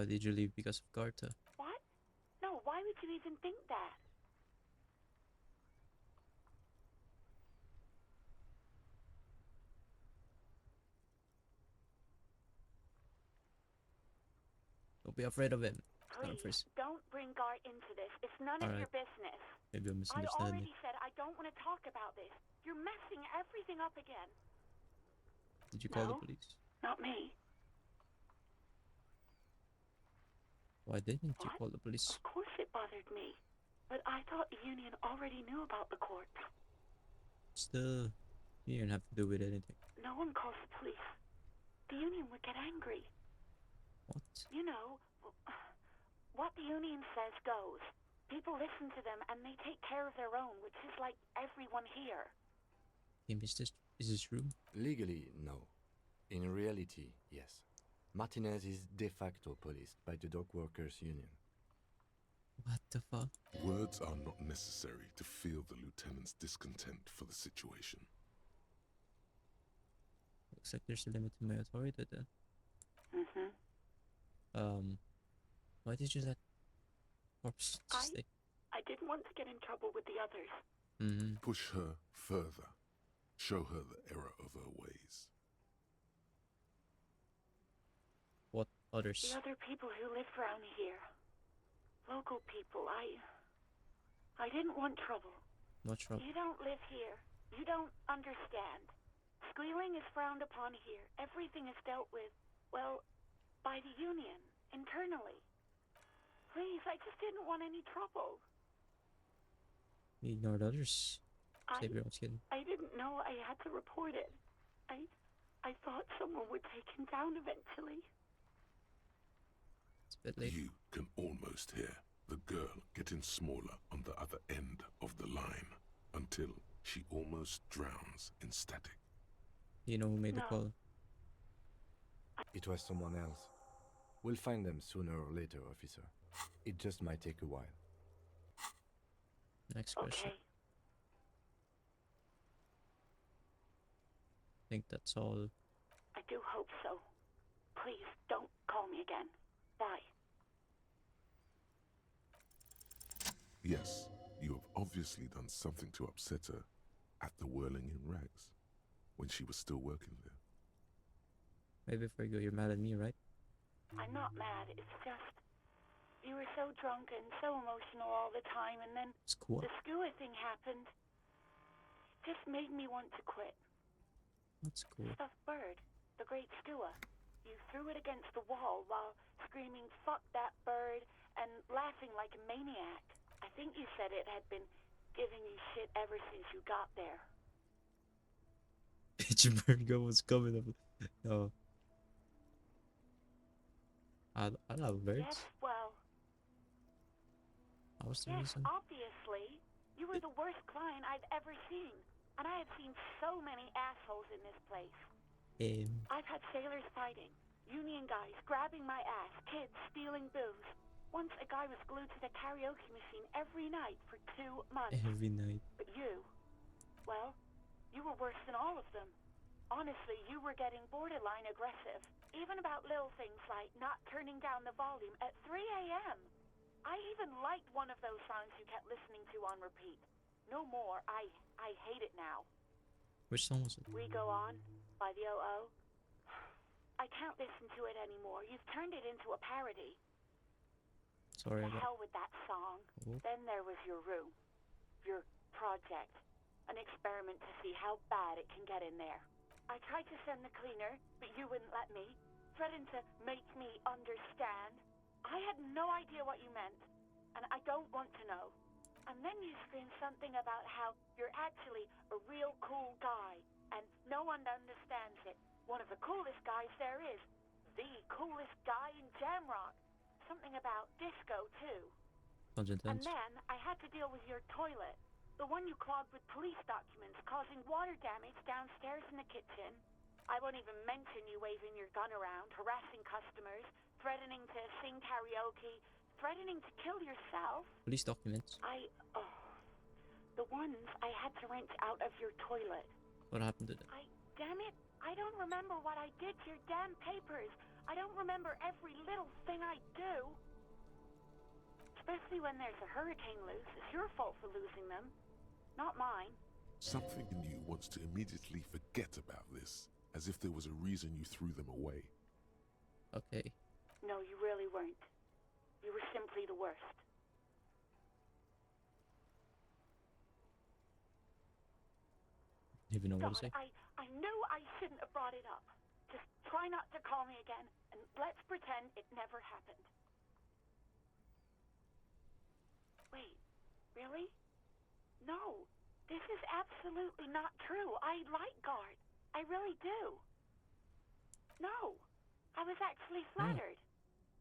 Did you leave because of Carta? What? No, why would you even think that? Don't be afraid of him. Please, don't bring Gart into this. It's none of your business. Maybe I'm I misunderstanding. already said I don't want to talk about this. You're messing everything up again. Did you call No. the police? Not me. Why didn't you What? call the police? Of course it bothered me. But I thought the union already knew about the court. Still, you didn't have to do with anything. No one calls the police. The union would get angry. What? You know, what the union says goes. People listen to them and they take care of their own, which is like everyone here. Tim, is this true? Legally, no. In reality, yes. Martinez is de facto policed by the dock workers union. What the fuck? Words are not necessary to feel the lieutenant's discontent for the situation. Looks like there's a limit to my authority then. Why did you let corpse stay? I didn't want to get in trouble with the others. Push her further. Show her the error of her ways. What others? The other people who live around here. Local people. I didn't want trouble. What trouble? You don't live here. You don't understand. Squealing is frowned upon here. Everything is dealt with, well, by the union, internally. Please, I just didn't want any trouble. You ignored others. I was kidding. I didn't know I had to report it. I thought someone would take him down eventually. It's a bit late. You can almost hear the girl getting smaller on the other end of the line until she almost drowns in static. You know who made the No. call? It was someone else. We'll find them sooner or later, officer. It just might take a while. Next question. Okay. I think that's all. I do hope so. Please, don't call me again. Bye. Yes, you have obviously done something to upset her at the Whirling in Rags when she was still working there. Maybe before you go, you're mad at me, right? I'm not mad. It's just you were so drunk and so emotional all the time, and then It's cool. the skua thing happened. It just made me want to quit. That's cool. Stuffed bird, the great skua. You threw it against the wall while screaming, "Fuck that bird," and laughing like a maniac. I think you said it had been giving you shit ever since you got there. Bitch, Virgo was coming up. Oh. I love birds. Yes, well, That was the yes, reason. obviously. You were the worst client I've ever seen. And I have seen so many assholes in this place. I've had sailors fighting, union guys grabbing my ass, kids stealing booze. Once a guy was glued to the karaoke machine every night for 2 months. Every night. But you, well, you were worse than all of them. Honestly, you were getting borderline aggressive. Even about little things like not turning down the volume at 3 a.m. I even liked one of those songs you kept listening to on repeat. No more. I hate it now. Which song was it? We Go On by the O.O. I can't listen to it anymore. You've turned it into a parody. Sorry To about. hell with that song. Oh. Then there was your room. Your project. An experiment to see how bad it can get in there. I tried to send the cleaner, but you wouldn't let me. Threatened to make me understand. I had no idea what you meant, and I don't want to know. And then you screamed something about how you're actually a real cool guy, and no one understands it. One of the coolest guys there is. The coolest guy in Jamrock. Something about disco, too. Sounds And intense. then I had to deal with your toilet. The one you clogged with police documents, causing water damage downstairs in the kitchen. I won't even mention you waving your gun around, harassing customers, threatening to sing karaoke, threatening to kill yourself. Police documents. The ones I had to wrench out of your toilet. What happened to them? Damn it, I don't remember what I did to your damn papers. I don't remember every little thing I do. Especially when there's a hurricane loose. It's your fault for losing them, not mine. Something in you wants to immediately forget about this, as if there was a reason you threw them away. Okay. No, you really weren't. You were simply the worst. Even know what to God, say. I knew I shouldn't have brought it up. Just try not to call me again, and let's pretend it never happened. Wait, really? No, this is absolutely not true. I like Guard. I really do. No, I was actually flattered.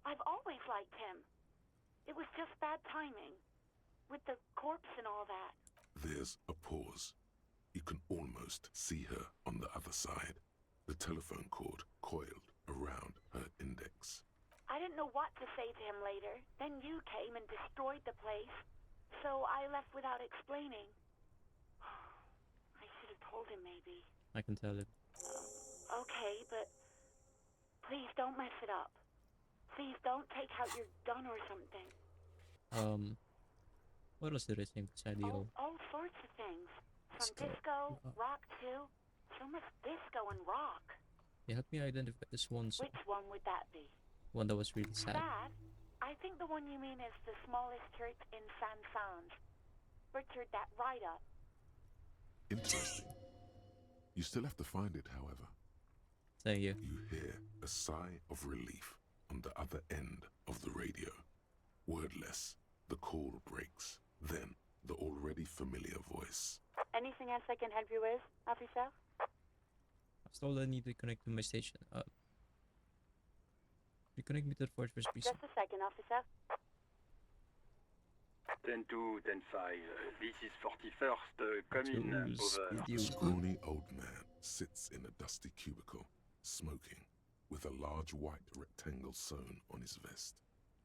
I've always liked him. It was just bad timing. with the corpse and all that. There's a pause. You can almost see her on the other side, the telephone cord coiled around her index. I didn't know what to say to him later. Then you came and destroyed the place. So I left without explaining. I should have told him, maybe. I can tell it. Okay, but please don't mess it up. Please don't take out your gun or something. What else did I think beside the old? All sorts of things. From Disco. disco, rock too. So much disco and rock. Yeah, help me identify this one song. Which one would that be? One that was really sad. That? I think the one you mean is the smallest church in San Sans. Richard, that right up. Interesting. You still have to find it, however. Thank you. You hear a sigh of relief on the other end of the radio. Wordless, the call breaks. Then, the already familiar voice. Anything else I can help you with, officer? I was told I need to connect to my station. Reconnect me to the Fortress Precinct. Just a second, officer. 10-2, 10-5. This is 41st. Come in. Over. A scrawny old man sits in a dusty cubicle, smoking, with a large white rectangle sewn on his vest.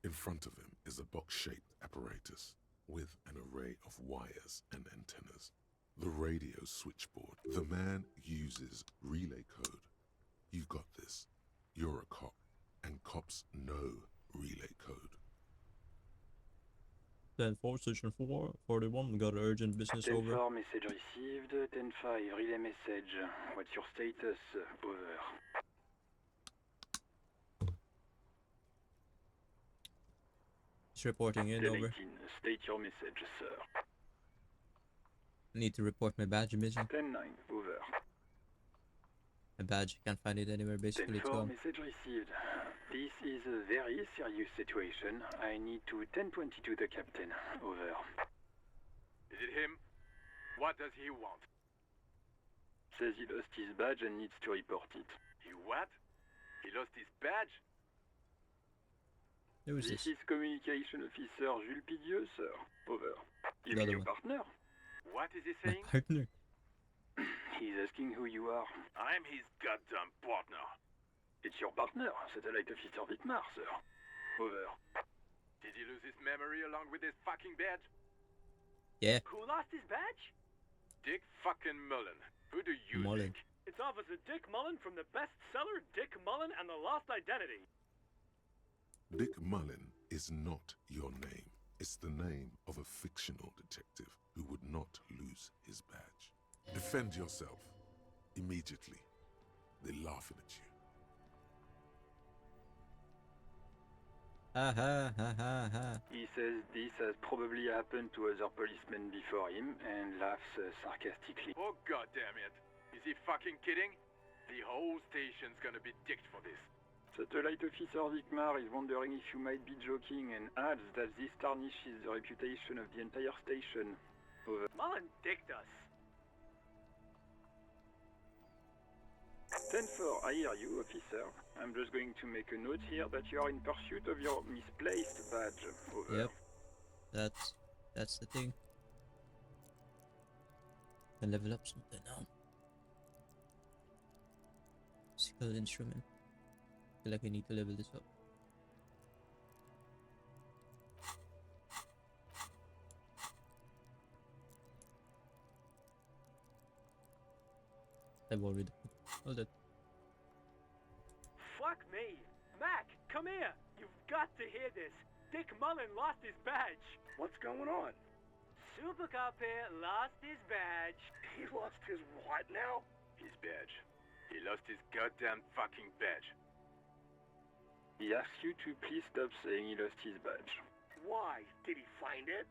In front of him is a box-shaped apparatus with an array of wires and antennas. The radio switchboard. The man uses relay code. You've got this. You're a cop, and cops know relay code. 10-4, station 4, 41, got urgent business 10-4, over. message received. 10-5, relay message. What's your status? Over. He's reporting in, 10-18, over. state your message, sir. I need to report my badge missing. 10-9, over. My badge, can't find it anywhere, basically it's 10-4, gone. message received. This is a very serious situation. I need to 10-22 the captain. Over. Is it him? What does he want? Says he lost his badge and needs to report it. He what? He lost his badge? Who is This this? is Communication Officer Jules Pidieux, sir. Over. You The mean other your one. partner? What is he My saying? partner. He's asking who you are. I'm his goddamn partner. It's your partner, Satellite Officer Vitmar, sir. Over. Did he lose his memory along with his fucking badge? Yeah, Who lost his badge? Dick fucking Mullen. Who do you Mullen. think? It's Officer Dick Mullen from the bestseller Dick Mullen and the Lost Identity. Dick Mullen is not your name. It's the name of a fictional detective who would not lose his badge. Defend yourself. Immediately. They're laughing at you. Ha ha ha ha ha. He says this has probably happened to other policemen before him and laughs sarcastically. Oh goddamn it. Is he fucking kidding? The whole station's gonna be dicked for this. Satellite Officer Vitmar is wondering if you might be joking and adds that this tarnishes the reputation of the entire station. Over. Mullen dicked us. 10-4, I hear you, officer. I'm just going to make a note here that you are in pursuit of your misplaced badge. Over. Yep. That's the thing. Can level up something now. Musical instrument. Feel like I need to level this up. I've already hold it. Fuck me. Mac, come here. You've got to hear this. Dick Mullen lost his badge. What's going on? Super Cop here lost his badge. He lost his what now? His badge. He lost his goddamn fucking badge. He asks you to please stop saying he lost his badge. Why? Did he find it?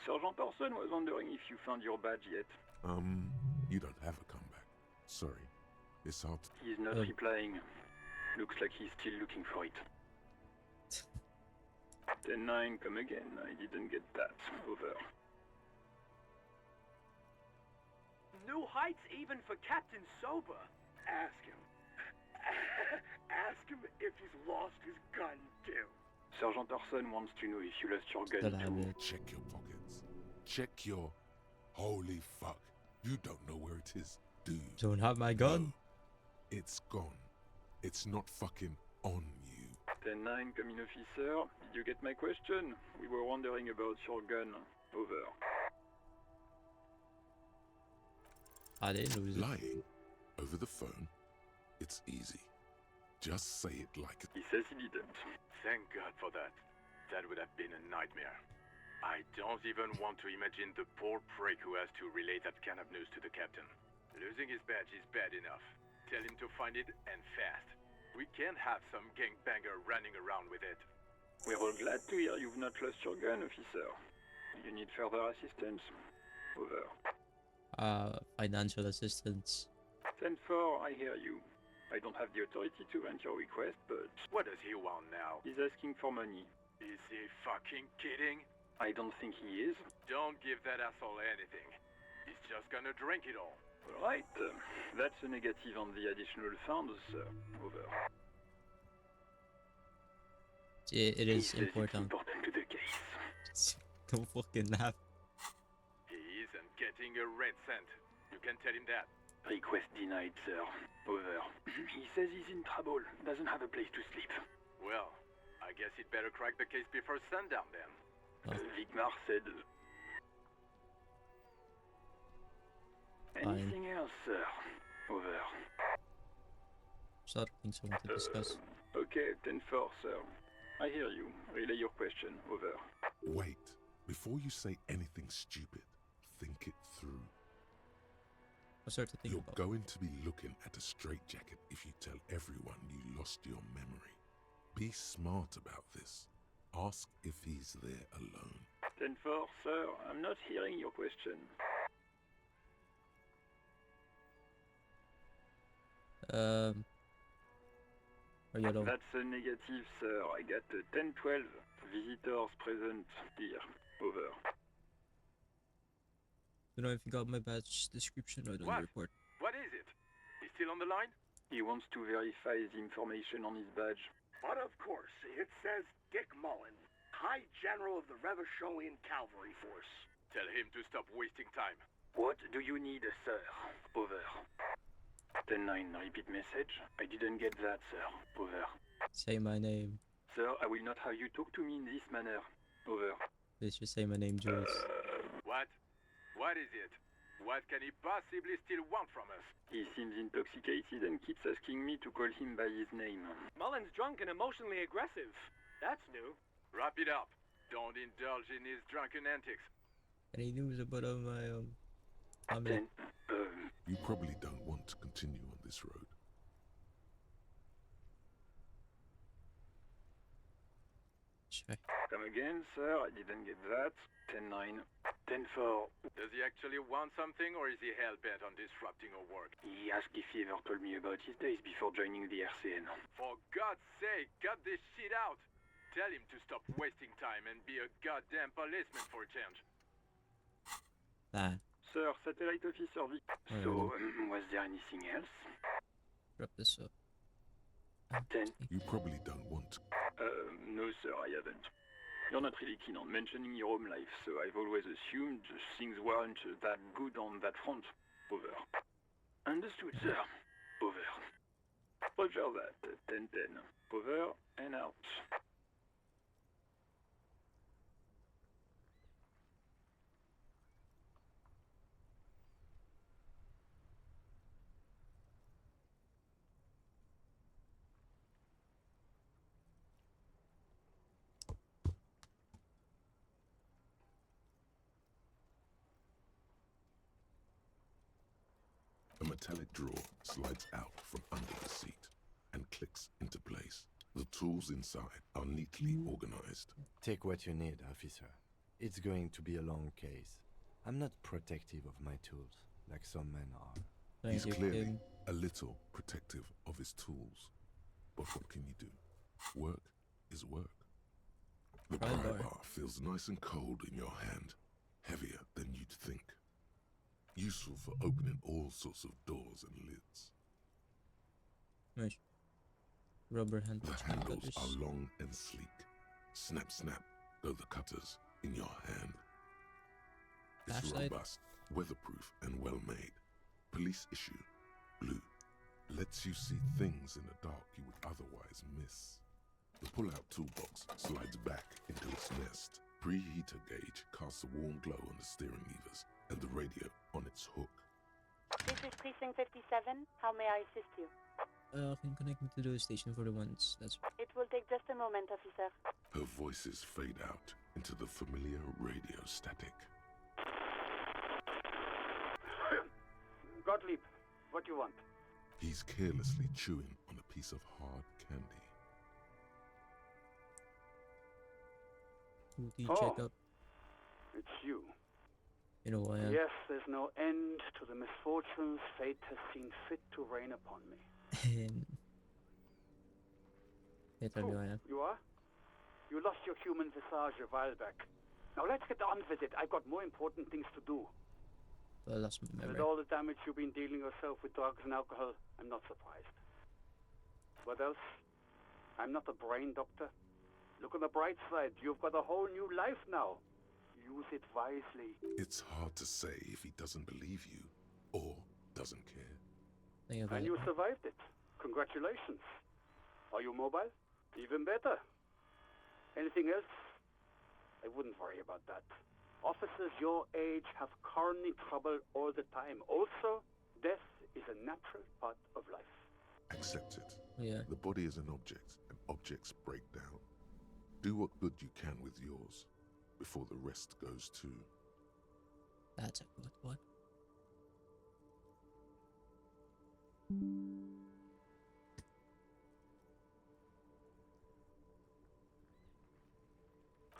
Sergeant Person was wondering if you found your badge yet. You don't have a comeback. Sorry. It's hard to... He's not replying. Looks like he's still looking for it. 10-9, come again. I didn't get that. Over. New heights even for Captain Sober. Ask him. Ask him if he's lost his gun, too. Sergeant Orson wants to know if you lost your gun too. Check your pockets. Check your... Holy fuck. You don't know where it is, do you? Don't have my gun. No, it's gone. It's not fucking on you. 10-9, coming officer. Did you get my question? We were wondering about your gun. Over. I didn't lose it. Lying over the phone? It's easy. Just say it like it. He says he didn't. Thank God for that. That would have been a nightmare. I don't even want to imagine the poor prick who has to relay that kind of news to the captain. Losing his badge is bad enough. Tell him to find it, and fast. We can't have some gangbanger running around with it. We're all glad to hear you've not lost your gun, officer. You need further assistance? Over. Financial assistance. 10-4, I hear you. I don't have the authority to grant your request, but... What does he want now? He's asking for money. Is he fucking kidding? I don't think he is. Don't give that asshole anything. He's just gonna drink it all. Right. That's a negative on the additional funds, sir. Over. It is He says important. It's important to the case. Don't fucking laugh. He isn't getting a red cent. You can tell him that. Request denied, sir. Over. He says he's in trouble. Doesn't have a place to sleep. Well, I guess he'd better crack the case before sundown then. Vigmar said... Anything else, sir? Over. There's other things I want to discuss. Okay, 10-4, sir. I hear you. Relay your question. Over. Wait. Before you say anything stupid, think it through. I start to think You're about going to be looking at a straitjacket if you tell everyone you lost your memory. Be smart about this. Ask if he's there alone. 10-4, sir. I'm not hearing your question. Are you alone? That's a negative, sir. I got a 10-12. Visitors present here. Over. You know if you got my badge description or the What? report. What is it? He's still on the line? He wants to verify the information on his badge. But of course, it says Dick Mullen, High General of the Revacholian Cavalry Force. Tell him to stop wasting time. What do you need, sir? Over. 10-9, repeat message. I didn't get that, sir. Over. Say my name. Sir, I will not have you talk to me in this manner. Over. Please just say my name, Jules. What? What is it? What can he possibly still want from us? He seems intoxicated and keeps asking me to call him by his name. Mullen's drunk and emotionally aggressive. That's new. Wrap it up. Don't indulge in his drunken antics. Any news about my family? You probably don't want to continue on this road. Sure. Come again, sir. I didn't get that. 10-9. 10-4. Does he actually want something, or is he hell-bent on disrupting our work? He asked if he ever told me about his days before joining the RCN. For God's sake, cut this shit out! Tell him to stop wasting time and be a goddamn policeman for a change. Nah. Sir, satellite officer Vic. So, was there anything else? Wrap this up. 10. You probably don't want to. No, sir, I haven't. You're not really keen on mentioning your home life, so I've always assumed things weren't that good on that front. Over. Understood, sir. Over. Roger that. 10-10. Over and out. A metallic drawer slides out from under the seat and clicks into place. The tools inside are neatly organized. Take what you need, officer. It's going to be a long case. I'm not protective of my tools, like some men are. He's clearly a little protective of his tools. But what can you do? Work is work. The pry bar feels nice and cold in your hand, heavier than you'd think. Useful for opening all sorts of doors and lids. Nice. Rubber The handles. handles are long and sleek, Snap, snap, go the cutters in your hand. It's Flashlight. robust, weatherproof, and well made. Police issue, blue. Lets you see things in the dark you would otherwise miss. The pull-out toolbox slides back into its nest. Preheater gauge casts a warm glow on the steering levers and the radio on its hook. This is Precinct 57. How may I assist you? Can you connect me to the station for the ones that's... It will take just a moment, officer. Her voices fade out into the familiar radio static. Gottlieb, what do you want? He's carelessly chewing on a piece of hard candy. Will you check up? It's you. You know why? Yes, there's no end to the misfortunes fate has seen fit to rain upon me. Yeah, tell me why. You are? You lost your human visage a while back. Now let's get on with it. I've got more important things to do. I lost my memory. With all the damage you've been dealing yourself with drugs and alcohol, I'm not surprised. What else? I'm not a brain doctor. Look on the bright side. You've got a whole new life now. Use it wisely. It's hard to say if he doesn't believe you or doesn't care. And you survived it. Congratulations. Are you mobile? Even better. Anything else? I wouldn't worry about that. Officers your age have coronary trouble all the time. Also, death is a natural part of life. Accept it. Yeah. The body is an object, and objects break down. Do what good you can with yours before the rest goes too. That's a good one.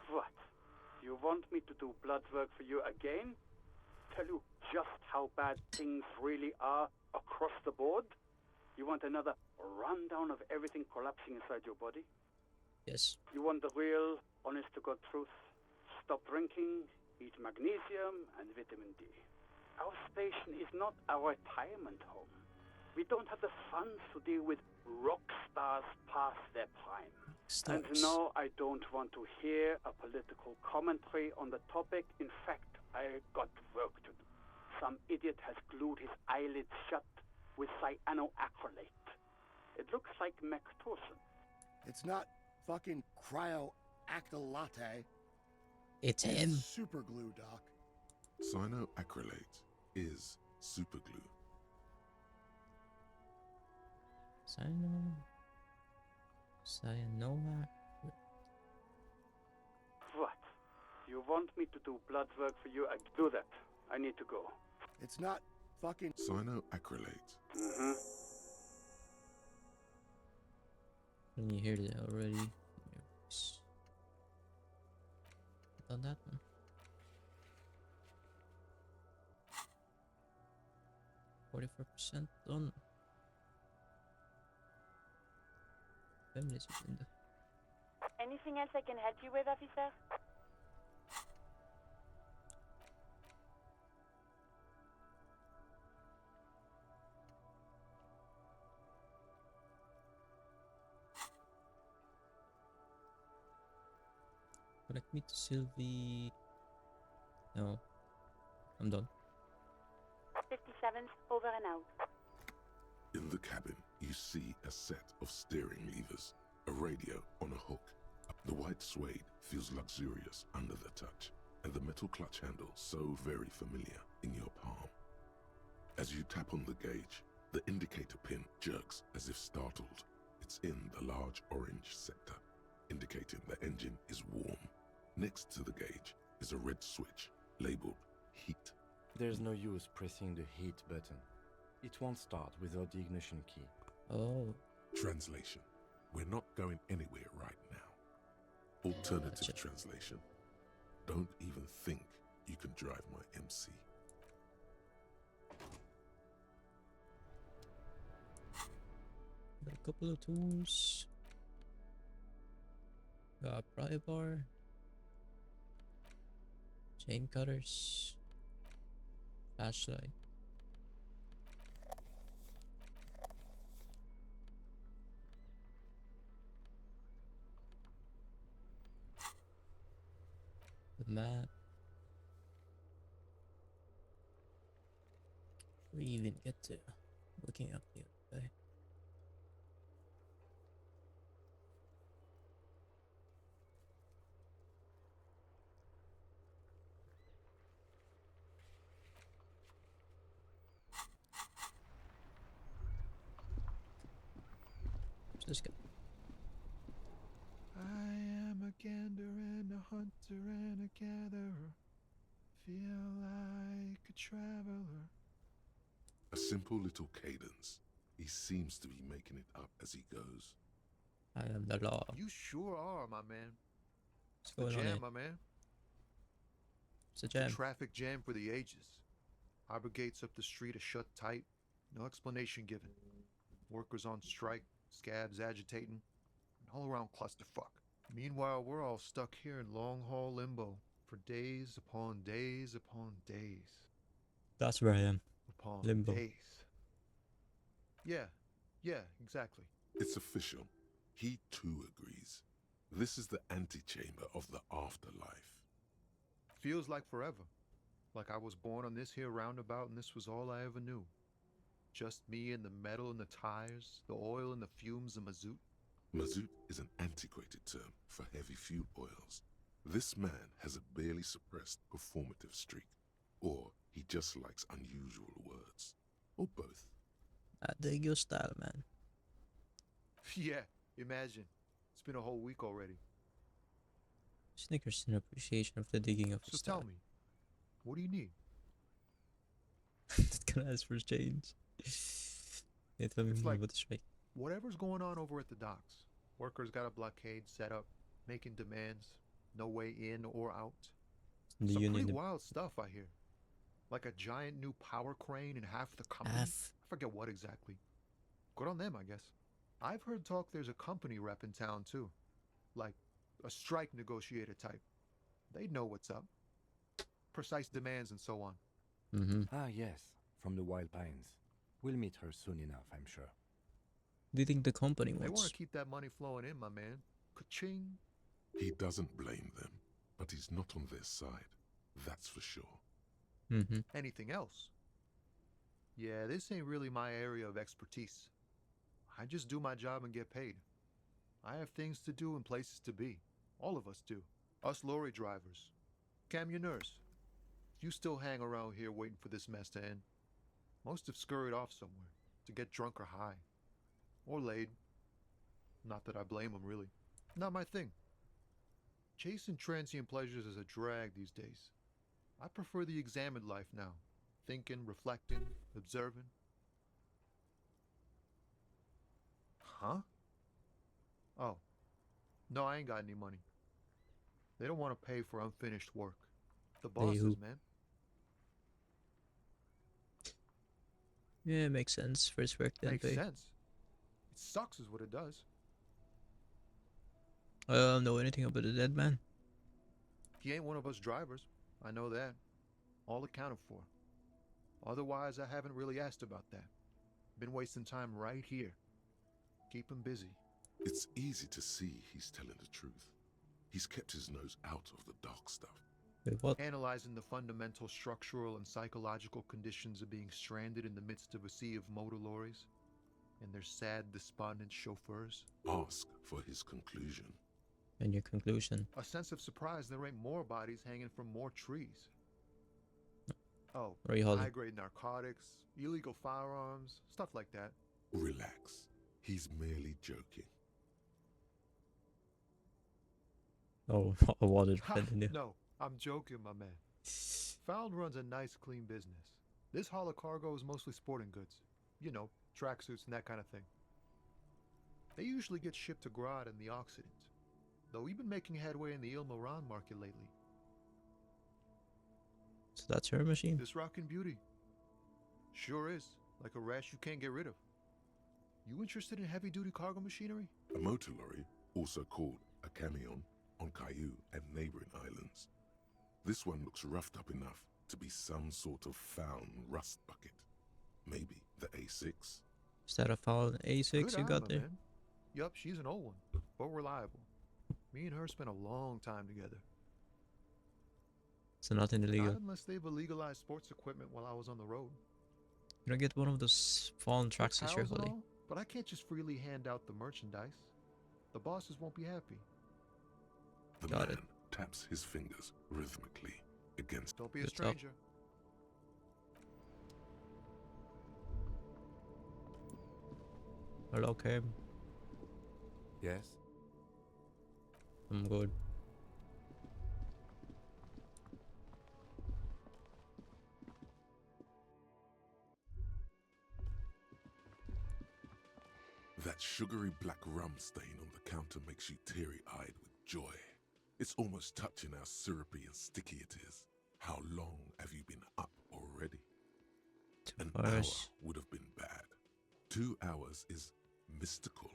What? You want me to do blood work for you again? Tell you just how bad things really are across the board? You want another rundown of everything collapsing inside your body? Yes. You want the real, honest-to-God truth? Stop drinking, eat magnesium and vitamin D. Our station is not a retirement home. We don't have the funds to deal with rock stars past their prime. And no, I don't want to hear a political commentary on the topic. In fact, I got work to do. Some idiot has glued his eyelids shut with cyanoacrylate. It looks like Mactorson. It's not fucking cryoacrylate. It's him. Super glue, Doc. Cyanoacrylate is superglue. Cyanoma. What? You want me to do blood work for you? I do that. I need to go. It's not fucking Cyanoacrylate. Mm-hmm. Can you hear that already? Yes. Done that one. %, done. Feminism in the... Anything else I can help you with, officer? Connect me to Sylvie. No. I'm done. 57's over and out. In the cabin, you see a set of steering levers, a radio on a hook. The white suede feels luxurious under the touch, and the metal clutch handle so very familiar in your palm. As you tap on the gauge, the indicator pin jerks as if startled. It's in the large orange sector, indicating the engine is warm. Next to the gauge is a red switch labeled heat. There's no use pressing the heat button. It won't start without the ignition key. Oh. Translation. We're not going anywhere right now. Alternative translation. Don't even think you can drive my MC. Got a couple of tools. Got a pry bar. Chain cutters. Flashlight. map. We even get to looking up the other day. This guy. I am a gander and a hunter and a gatherer. Feel like a traveler. A simple little cadence. He seems to be making it up as he goes. I am the law. You sure are, my man. What's The going on jam, here? my man. It's a The jam. traffic jam for the ages. Harbor gates up the street are shut tight. No explanation given. Workers on strike, scabs agitating, an all-around clusterfuck. Meanwhile, we're all stuck here in long-haul limbo for days upon days upon days. That's where I am. Upon Limbo. days. Yeah, exactly. It's official. He too agrees. This is the antechamber of the afterlife. Feels like forever. Like I was born on this here roundabout and this was all I ever knew. Just me and the metal and the tires, the oil and the fumes of mazout. Mazout is an antiquated term for heavy fuel oils. This man has a barely suppressed performative streak. Or he just likes unusual words. Or both. I dig your style, man. Yeah, imagine. It's been a whole week already. Snickers in appreciation of the digging of So his tell style. me, what do you need? That gonna ask for change. They tell me It's more like- about the strike. Whatever's going on over at the docks. Workers got a blockade set up, making demands, no way in or out. The Some union. pretty wild stuff I hear. Like a giant new power crane in half the company. Half. I forget what exactly. Good on them, I guess. I've heard talk there's a company rep in town too. Like a strike negotiator type. They'd know what's up. Precise demands and so on. Mm-hmm. Ah, yes, from the Wild Pines. We'll meet her soon enough, I'm sure. Do you think the company They want wants? to keep that money flowing in, my man. Ka-ching. He doesn't blame them, but he's not on their side. That's for sure. Mm-hmm. Anything else? Yeah, this ain't really my area of expertise. I just do my job and get paid. I have things to do and places to be. All of us do. Us lorry drivers. Camionneurs. You still hang around here waiting for this mess to end. Most have scurried off somewhere to get drunk or high. Or laid. Not that I blame them, really. Not my thing. Chasing transient pleasures is a drag these days. I prefer the examined life now. Thinking, reflecting, observing. Huh? Oh. No, I ain't got any money. They don't want to pay for unfinished work. The bosses, who? man. Yeah, makes sense. First work, then Makes pay. sense. It sucks is what it does. I don't know anything about the dead man. He ain't one of us drivers. I know that. All accounted for. Otherwise, I haven't really asked about that. Been wasting time right here. Keep him busy. It's easy to see he's telling the truth. He's kept his nose out of the dark stuff. Wait, what? Analyzing the fundamental structural and psychological conditions of being stranded in the midst of a sea of motor lorries and their sad, despondent chauffeurs. Ask for his conclusion. And your conclusion? A sense of surprise there ain't more bodies hanging from more trees. Oh, Ray Holly. high-grade narcotics, illegal firearms, stuff like that. Relax. He's merely joking. Oh, I wanted Ha, to know. no, I'm joking, my man. Found runs a nice, clean business. This haul of cargo is mostly sporting goods. You know, tracksuits and that kind of thing. They usually get shipped to Grad in the Occident, though we've been making headway in the Il-Moran market lately. So that's her machine? This rockin' beauty. Sure is, like a rash you can't get rid of. You interested in heavy-duty cargo machinery? A motor lorry, also called a camion, on Caillou and neighboring islands. This one looks roughed up enough to be some sort of found rust bucket. Maybe the A6. Is that a foul A6 Good you eye, got my there? man. Yup, she's an old one, but reliable. Me and her spent a long time together. So nothing Not illegal. unless they've legalized sports equipment while I was on the road. Can I get one of those fallen We're tracks pals here, and buddy? all, but I can't just freely hand out the merchandise. The bosses won't be happy. The Got man it. taps his fingers rhythmically against. Don't be a Good job. stranger. Hello, Cam. Yes? I'm good. That sugary black rum stain on the counter makes you teary-eyed with joy. It's almost touching how syrupy and sticky it is. How long have you been up already? 2 An hour hours. would have been bad. 2 hours is mystical.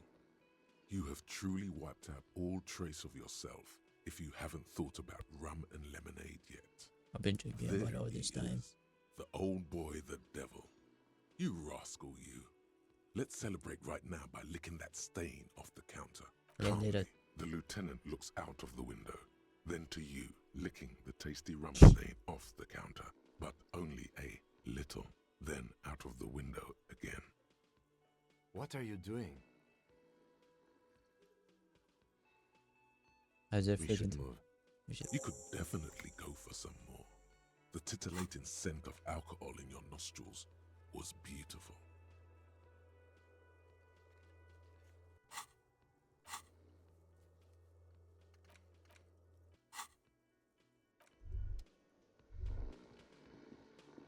You have truly wiped out all trace of yourself if you haven't thought about rum and lemonade yet. I've been drinking There about all he this time. is, the old boy, the devil. You rascal, you. Let's celebrate right now by licking that stain off the counter. I don't need it. The lieutenant looks out of the window, then to you, licking the tasty rum stain off the counter, but only a little, then out of the window again. What are you doing? As if We they should didn't. move. We should. You could definitely go for some more. The titillating scent of alcohol in your nostrils was beautiful.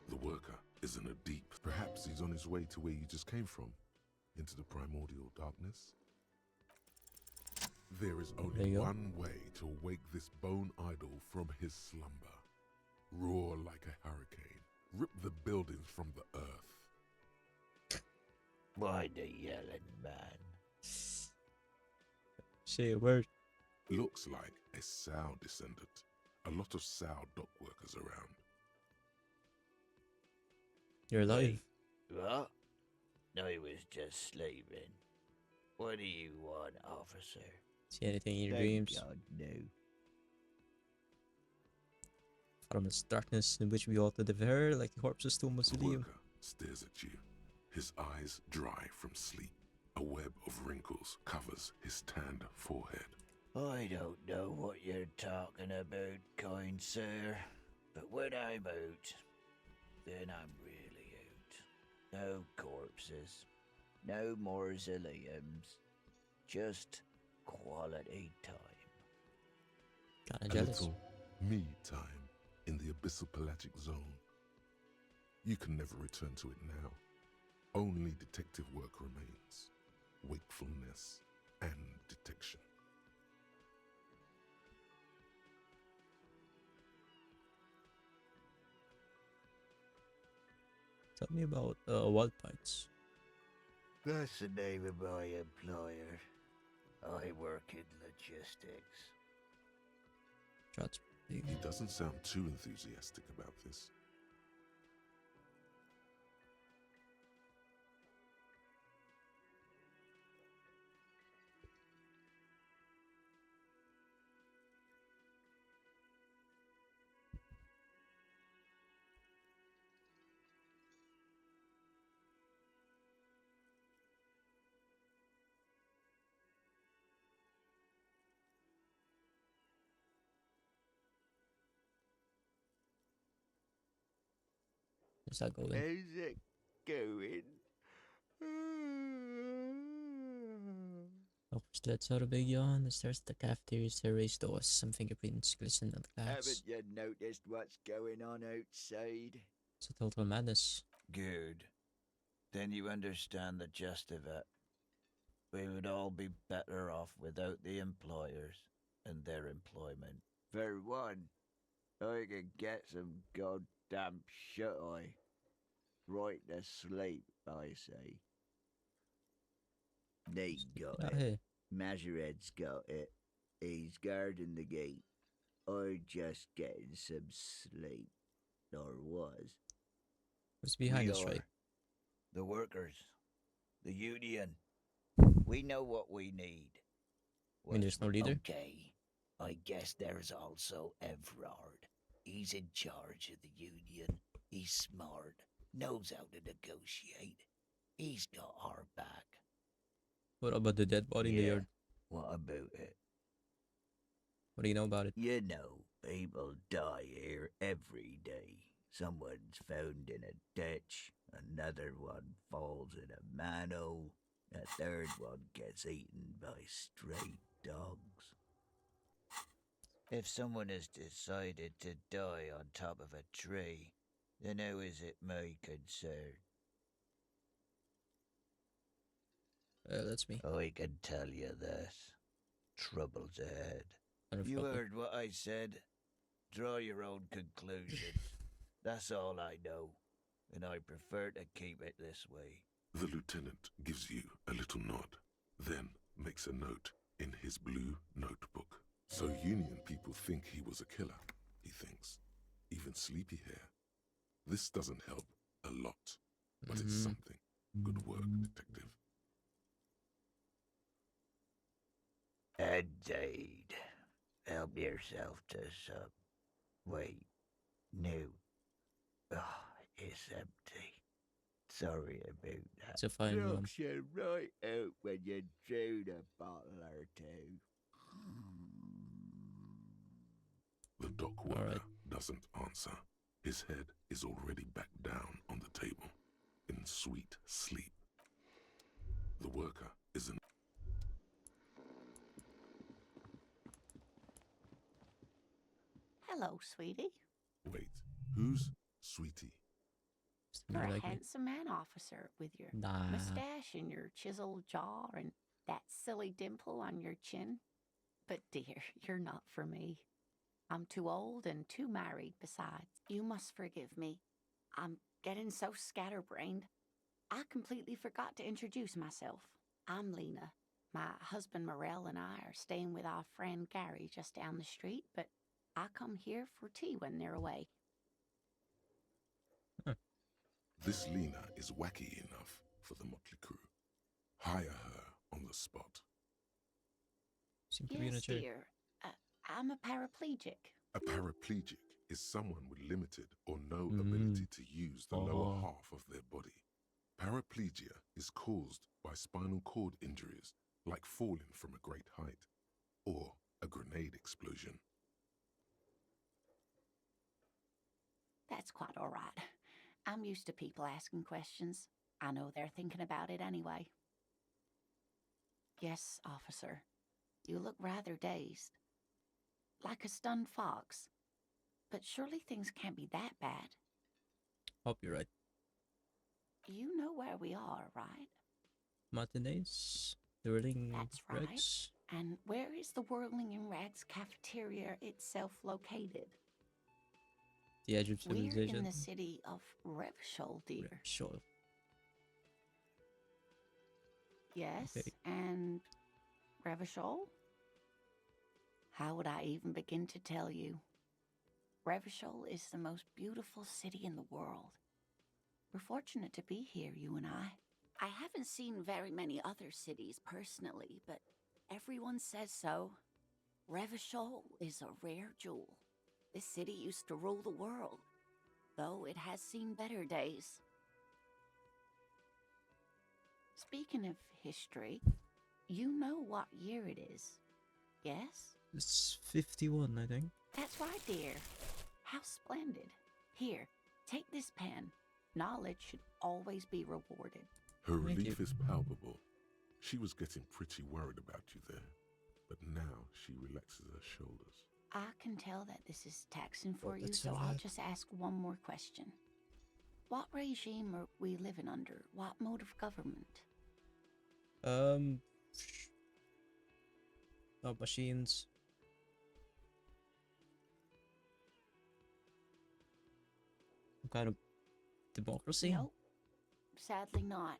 The worker is in a deep. Perhaps he's on his way to where you just came from, into the primordial darkness. There is There only you go. one way to wake this bone idol from his slumber. Roar like a hurricane. Rip the buildings from the earth. Why the yelling, man? Say a word. Looks like a Sow descendant. A lot of Sow dock workers around. You're alive. What? I was just sleeping. What do you want, officer? See anything in your Thank dreams? God, no. From this darkness in which we all devour like the corpses to a The mausoleum. worker stares at you, his eyes dry from sleep. A web of wrinkles covers his tanned forehead. I don't know what you're talking about, kind sir. But when I'm out, then I'm really out. No corpses, no mausoleums, just quality time. Kinda A jealous. little me time in the abyssal pelagic zone. You can never return to it now. Only detective work remains. Wakefulness and detection. Tell me about wild pints. That's the name of my employer. I work in logistics. He doesn't sound too enthusiastic about this. How's that going? How's it going? Offers lets out a big yawn and starts at the cafeteria's terrace door. Some fingerprints glisten on the glass. Haven't you noticed what's going on outside? It's a total madness. Good. Then you understand the gist of it. We would all be better off without the employers and their employment. For one, I could get some goddamn shut-eye. Right to sleep, I say. Nate got Get out it. here. Majoret's got it. He's guarding the gate. I just getting some sleep. Or was. What's behind We us, are right? The workers. The union. We know what we need. I mean, there's no leader? Okay. I guess there's also Evrard. He's in charge of the union. He's smart, knows how to negotiate. He's got our back. What about the dead body in the yard? What about it? What do you know about it? You know, people die here every day. Someone's found in a ditch, another one falls in a manhole, a third one gets eaten by stray dogs. If someone has decided to die on top of a tree, then how is it my concern? That's me. I can tell you this. Trouble's ahead. You Unfucking- heard what I said. Draw your own conclusions. That's all I know, and I prefer to keep it this way. The lieutenant gives you a little nod, then makes a note in his blue notebook. So Union people think he was a killer, he thinks. Even sleepy hair. This doesn't help a lot, but it's something. Good work, detective. Indeed. Help yourself to some. Wait. No. Oh, it's empty. Sorry about that. It's a fine room. Knocks you right out when you drown a bottle or two. The dock worker doesn't answer. His head is already back down on the table, in sweet sleep. The worker isn't. Hello, sweetie. Wait, who's Sweetie? You're a like me. handsome man, officer, with your Nah. mustache and your chiseled jaw and that silly dimple on your chin. But dear, you're not for me. I'm too old and too married besides. You must forgive me. I'm getting so scatterbrained. I completely forgot to introduce myself. I'm Lena. My husband Morel and I are staying with our friend Gary just down the street, but I come here for tea when they're away. This Lena is wacky enough for the motley crew. Hire her on the spot. Seem to be in a Yes, chair. dear. I'm a paraplegic. A paraplegic is someone with limited or no ability to use the lower half of their body. Paraplegia is caused by spinal cord injuries, like falling from a great height or a grenade explosion. That's quite all right. I'm used to people asking questions. I know they're thinking about it anyway. Yes, officer. You look rather dazed. Like a stunned fox. But surely things can't be that bad. Hope you're right. You know where we are, right? Matinees, Whirling That's right. Regs. And where is the Whirling in Rags cafeteria itself located? The edge of We're civilization. in the city of Revshol, dear. Sure. Yes, Okay. and Revachol? How would I even begin to tell you? Revachol is the most beautiful city in the world. We're fortunate to be here, you and I. I haven't seen very many other cities personally, but everyone says so. Revachol is a rare jewel. This city used to rule the world, though it has seen better days. Speaking of history, you know what year it is, yes? It's 51, I think. That's right, dear. How splendid. Here, take this pen. Knowledge should always be rewarded. Her Thank relief you. is palpable. She was getting pretty worried about you there, but now she relaxes her shoulders. I can tell that this is taxing for you, that's so I'll alright. just ask one more question. What regime are we living under? What mode of government? Machines. Some kind of democracy? Nope. Sadly not.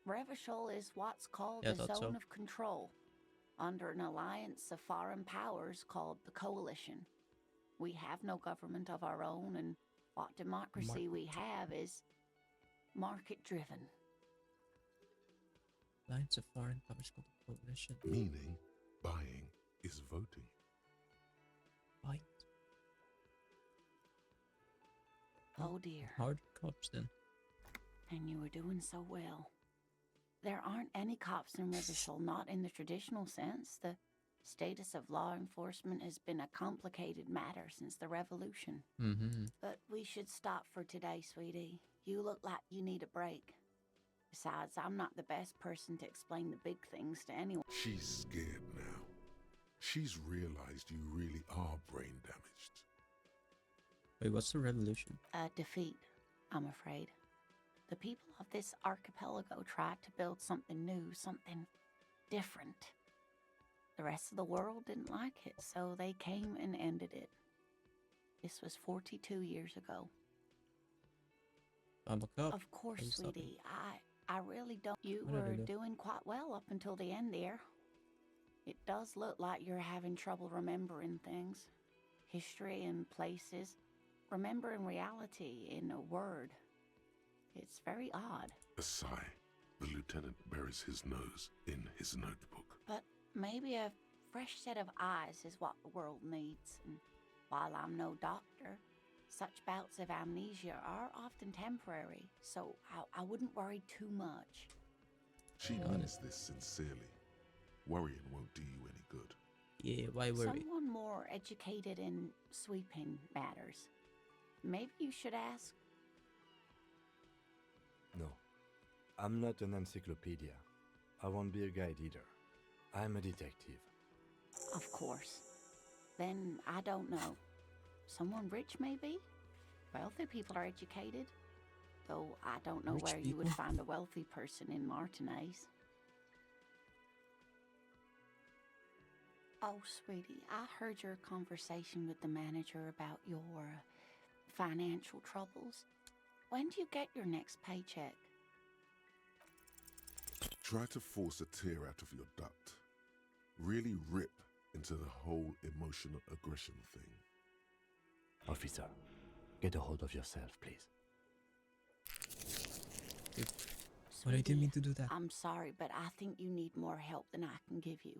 Revachol is what's called Yeah, I the thought Zone so. of Control, under an alliance of foreign powers called the Coalition. We have no government of our own, and what democracy we have is market-driven. Lines of foreign powers called the coalition. Meaning, buying is voting. Right. Oh dear. Hard cops then. And you were doing so well. There aren't any cops in Rivershoal, not in the traditional sense. The status of law enforcement has been a complicated matter since the revolution. But we should stop for today, sweetie. You look like you need a break. Besides, I'm not the best person to explain the big things to anyone. She's scared now. She's realized you really are brain damaged. Wait, what's the revolution? A defeat, I'm afraid. The people of this archipelago tried to build something new, something different. The rest of the world didn't like it, so they came and ended it. This was 42 years ago. I'm a cop. Of course, Are you stopping? sweetie. I really don't. You What did I were do? doing quite well up until the end there. It does look like you're having trouble remembering things. History and places. Remembering reality in a word. It's very odd. A sigh. The lieutenant buries his nose in his notebook. But maybe a fresh set of eyes is what the world needs. And while I'm no doctor, such bouts of amnesia are often temporary, so I wouldn't worry too much. She means this sincerely. Worrying won't do you any good. Yeah, why worry? Someone more educated in sweeping matters. Maybe you should ask. No, I'm not an encyclopedia. I won't be a guide either. I'm a detective. Of course. Then I don't know. Someone rich, maybe? Wealthy people are educated. Though I don't know Rich where you would people? find a wealthy person in Martinez. Oh, sweetie, I heard your conversation with the manager about your financial troubles. When do you get your next paycheck? Try to force a tear out of your duct. Really rip into the whole emotional aggression thing. Officer, get a hold of yourself, please. But I didn't mean to do that. I'm sorry, but I think you need more help than I can give you.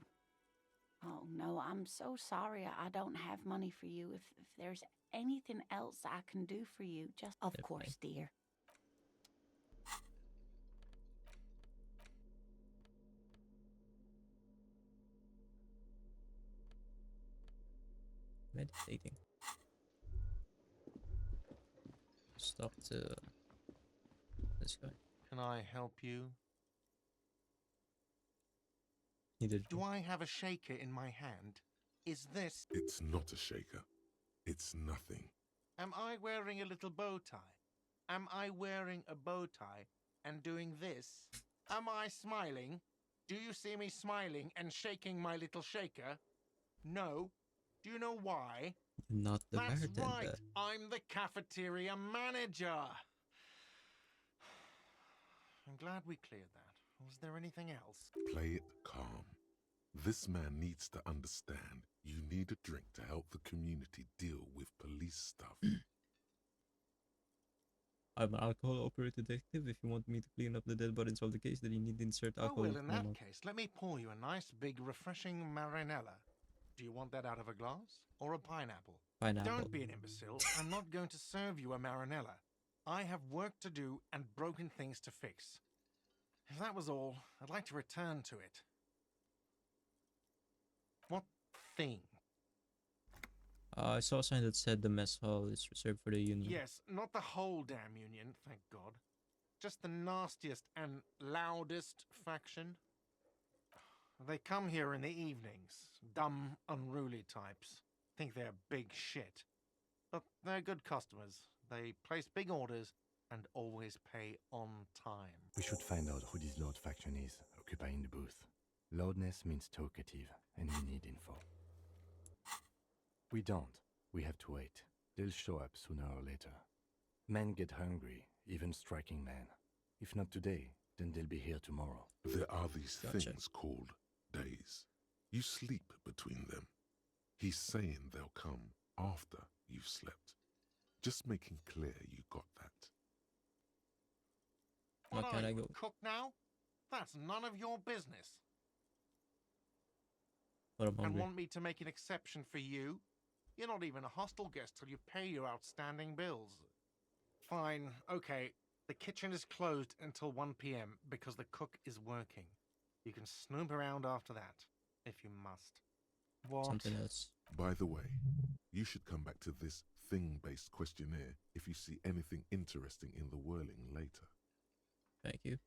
Oh, no, I'm so sorry I don't have money for you. If there's anything else I can do for you, just... Of course, dear. Meditating. Stop to this guy. Can I help you? Neither Do I have a shaker in my hand? Is this... It's not a shaker. It's nothing. Am I wearing a little bow tie? Am I wearing a bow tie and doing this? Am I smiling? Do you see me smiling and shaking my little shaker? No. Do you know why? Not the That's bartender. right. I'm the cafeteria manager. I'm glad we cleared that. Was there anything else? Play it calm. This man needs to understand you need a drink to help the community deal with police stuff. I'm an alcohol-operated detective. If you want me to clean up the dead bodies of the case, then you need to insert Oh, alcohol. well, in into my that mouth. case, let me pour you a nice, big, refreshing marinella. Do you want that out of a glass or a pineapple? Pineapple. Don't be an imbecile. I'm not going to serve you a marinella. I have work to do and broken things to fix. If that was all, I'd like to return to it. What thing? I saw a sign that said the mess hall is reserved for the union. Yes, not the whole damn union, thank God. Just the nastiest and loudest faction. They come here in the evenings. Dumb, unruly types. Think they're big shit. But they're good customers. They place big orders and always pay on time. We should find out who this Lord faction is, occupying the booth. Loudness means talkative, and we need info. We don't. We have to wait. They'll show up sooner or later. Men get hungry, even striking men. If not today, then they'll be here tomorrow. There are these Gotcha. things called days. You sleep between them. He's saying they'll come after you've slept. Just making clear you got that. What What can are I you, go? a cook now? That's none of your business. But I'm And hungry. want me to make an exception for you? You're not even a hostel guest till you pay your outstanding bills. Fine, okay. The kitchen is closed until 1 p.m. because the cook is working. You can snoop around after that, if you must. What? Something else. By the way, you should come back to this thing-based questionnaire if you see anything interesting in the whirling later. Thank you.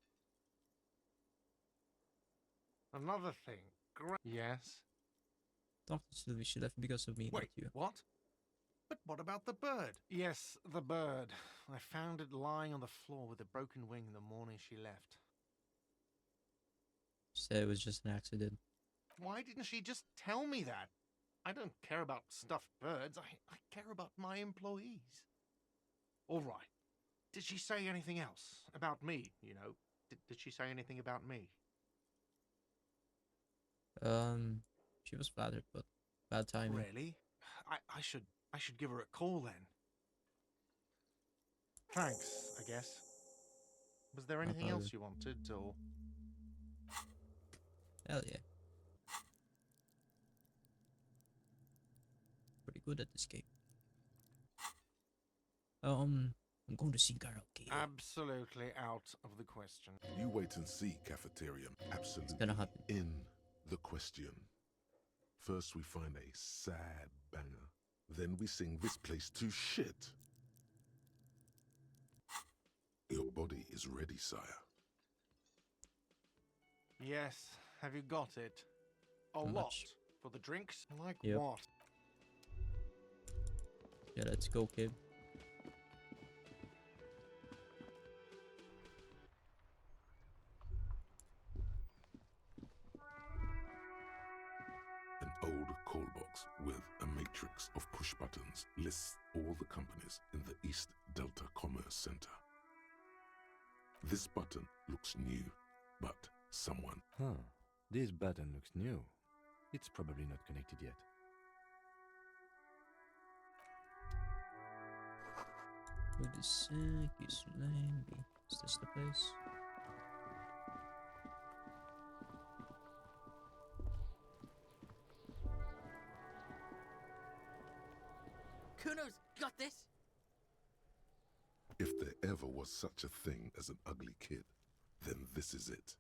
Another thing. Yes? Dr. Sylvie, she left because of me, not Wait, you. what? But what about the bird? Yes, the bird. I found it lying on the floor with a broken wing the morning she left. Said it was just an accident. Why didn't she just tell me that? I don't care about stuffed birds. I care about my employees. All right. Did she say anything else? About me, you know? Did she say anything about me? She was flattered, but bad timing. Really? I should give her a call then. Thanks, I guess. Was there anything problem. else you wanted, or...? Hell yeah. Pretty good at this game. I'm going to sing karaoke. Absolutely out of the question. You wait and see, cafeteria. Absolutely gonna happen. in the question. First we find a sad banger. Then we sing this place to shit. Your body is ready, sire. Yes, have you got it? A How lot. much? For the drinks? Like Yep. what? Yeah, let's go, kid. An old call box with a matrix of push buttons lists all the companies in the East Delta Commerce Center. This button looks new, but someone... Huh. This button looks new. It's probably not connected yet. Wait a sec, is this the place? Kuno's got this! If there ever was such a thing as an ugly kid, then this is it.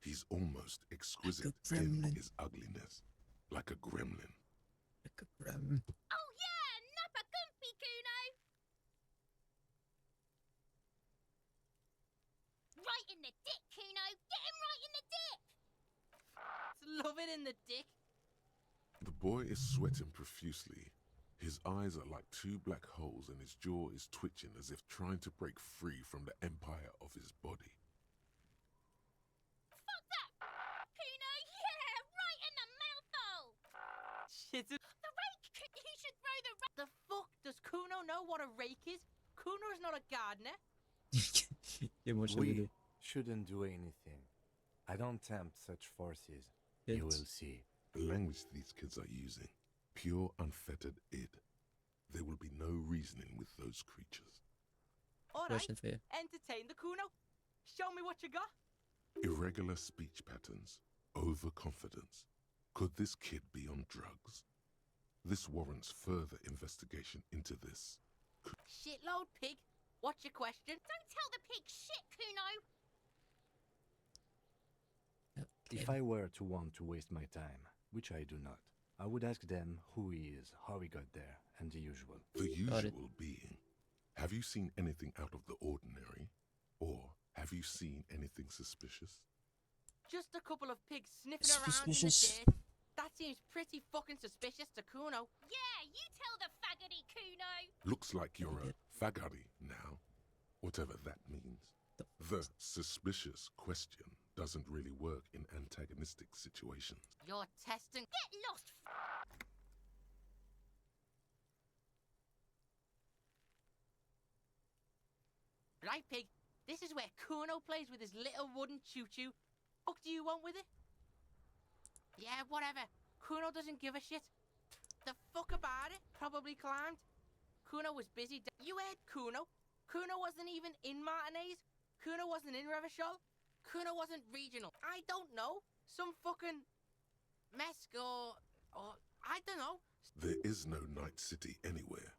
He's almost exquisite in his ugliness. Like a gremlin. Like a gremlin. Oh yeah! Nappa Gumpy, Kuno! Right in the dick, Kuno! Get him right in the dick! Love it in the dick! The boy is sweating profusely. His eyes are like two black holes and his jaw is twitching as if trying to break free from the empire of his body. Fuck that! Kuno, yeah! Right in the mouthhole! Shit. The rake! He should throw the rake! The fuck? Does Kuno know what a rake is? Kuno's not a gardener. We shouldn't do anything. I don't tempt such forces. You will see. The language these kids are using. Pure, unfettered id. There will be no reasoning with those creatures. Alright, Question for you. entertain the Kuno. Show me what you got. Irregular speech patterns. Overconfidence. Could this kid be on drugs? This warrants further investigation into this. Shitload pig. What's your question? Don't tell the pig shit, Kuno. If I were to want to waste my time, which I do not, I would ask them who he is, how he got there, and the usual. The usual being, have you seen anything out of the ordinary? Or have you seen anything suspicious? Just a couple of pigs sniffing around Suspicious. in the dirt. That seems pretty fucking suspicious to Kuno. Yeah, you tell the faggoty, Kuno. Looks like you're a faggoty now, whatever that means. The suspicious question doesn't really work in antagonistic situations. You're testing. Get lost. Right, pig. This is where Kuno plays with his little wooden choo-choo. Fuck do you want with it? Yeah, whatever. Kuno doesn't give a shit. The fuck about it? Probably climbed. Kuno was busy. You heard Kuno. Kuno wasn't even in Martinez. Kuno wasn't in Revachol. Kuno wasn't regional. I don't know. Some fucking Mesk or I don't know. There is no Night City anywhere.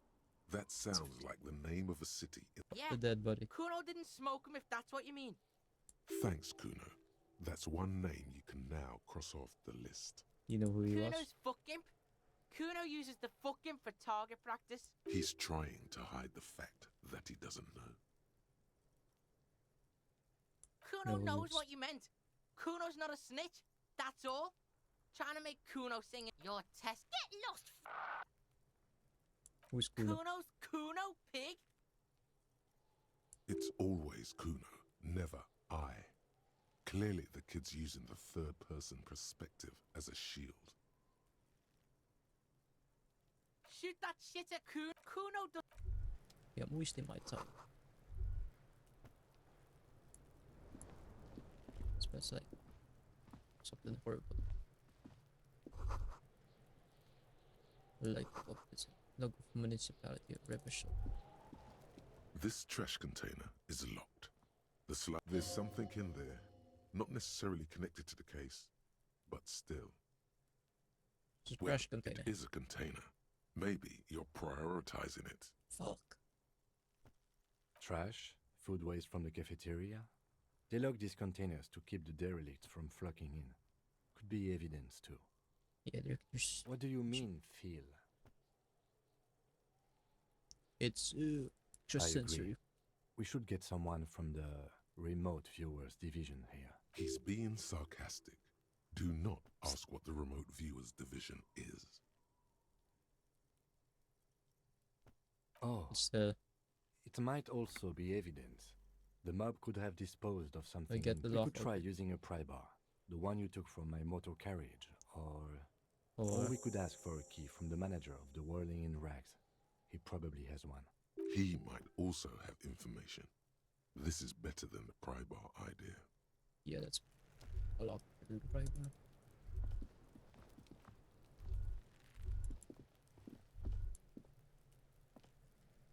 That sounds like the name of a city. Yeah, The dead body. Kuno didn't smoke him if that's what you mean. Thanks, Kuno. That's one name you can now cross off the list. You know who he was? Kuno's fuck imp. Kuno uses the fuck imp for target practice. He's trying to hide the fact that he doesn't know. Kuno No, knows yes. what you meant. Kuno's not a snitch. That's all. Trying to make Kuno sing your test. Get lost. Who's Kuno? Kuno's Kuno, pig. It's always Kuno, never I. Clearly the kid's using the third-person perspective as a shield. Shoot that shit at Kuno. Kuno does. Ja, I'm wasting my time. It's like something horrible. Like office. Log of municipality of Revachol. This trash container is locked. There's something in there, not necessarily connected to the case, but still. It's a trash Well, container. it is a container. Maybe you're prioritizing it. Fuck. Trash, food waste from the cafeteria. They lock these containers to keep the derelicts from flocking in. Could be evidence too. Yeah, there's. What do you mean, feel? It's just I sensory. agree. We should get someone from the remote viewers division here. He's being sarcastic. Do not ask what the remote viewers division is. Oh, It's it might also be evidence. The mob could have disposed of something. get the We lock could try open. using a pry bar, the one you took from my motor carriage, or we could ask for a key from the manager of the Whirling in Rags. He probably has one. He might also have information. This is better than the pry bar idea. yeah, that's a lot better right now.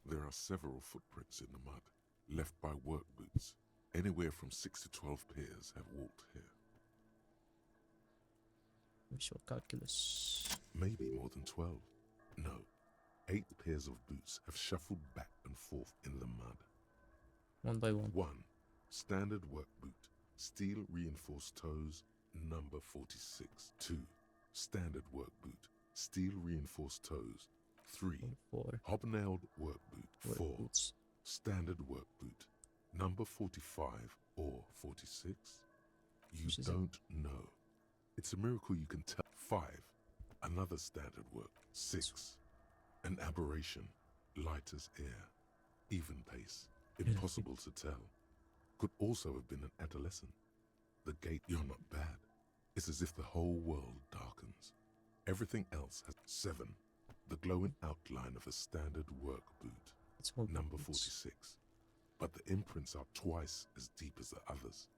There are several footprints in the mud, left by work boots. Anywhere from 6 to 12 pairs have walked here. Visual calculus. Maybe more than 12. No, 8 pairs of boots have shuffled back and forth in the mud. One by one. 1. Standard work boot, steel reinforced toes, number 46. 2. Standard work boot, steel reinforced toes. 3. 4. Hobnailed work boot. 4. Boots. Standard work boot, number 45 or 46. You Which is don't know. It's a miracle you can tell. 5. Another standard work. 6. An aberration, light as air, even pace, impossible to tell. Could also have been an adolescent. The gait, you're not bad. It's as if the whole world darkens. Everything else has 7. The glowing outline of a standard work boot, It's all number boots. 46. But the imprints are twice as deep as the others.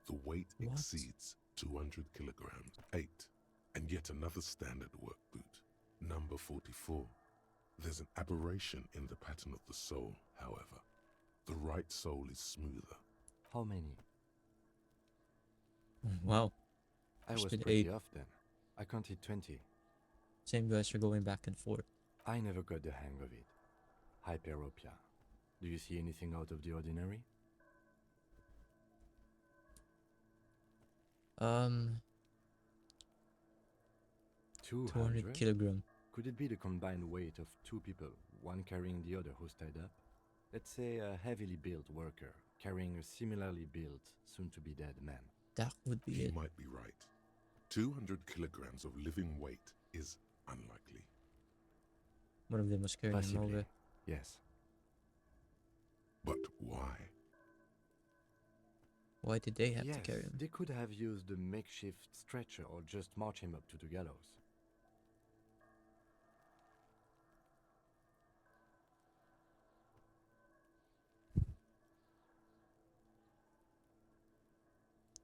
The weight What? exceeds 200 kilograms. 8. And yet another standard work boot, number 44. There's an aberration in the pattern of the sole, however. The right sole is smoother. How many? Wow. I was Did pretty 8. off then. I counted 20. Same guys are going back and forth. I never got the hang of it. Hyperopia. Do you see anything out of the ordinary? 200 kilogram. Could it be the combined weight of 2 people, one carrying the other who's tied up? Let's say a heavily built worker carrying a similarly built, soon-to-be-dead man. That would be He it. might be right. 200 kilograms of living weight is unlikely. One of them was carrying him Possibly, over. yes. But why? Why did they have Yes, to carry him? they could have used a makeshift stretcher or just march him up to the gallows.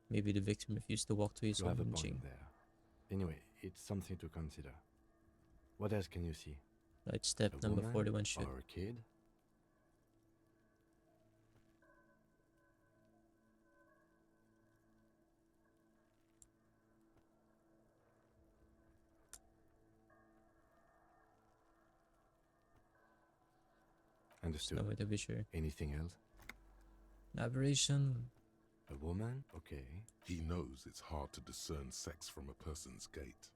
Maybe the victim refused to walk to his You have a own point lynching. there. Anyway, it's something to consider. What else can you see? Right, step A number woman 41 shoot. or a kid? Understood. No way to be sure. Anything else? An aberration. A woman? Okay. He knows it's hard to discern sex from a person's gait.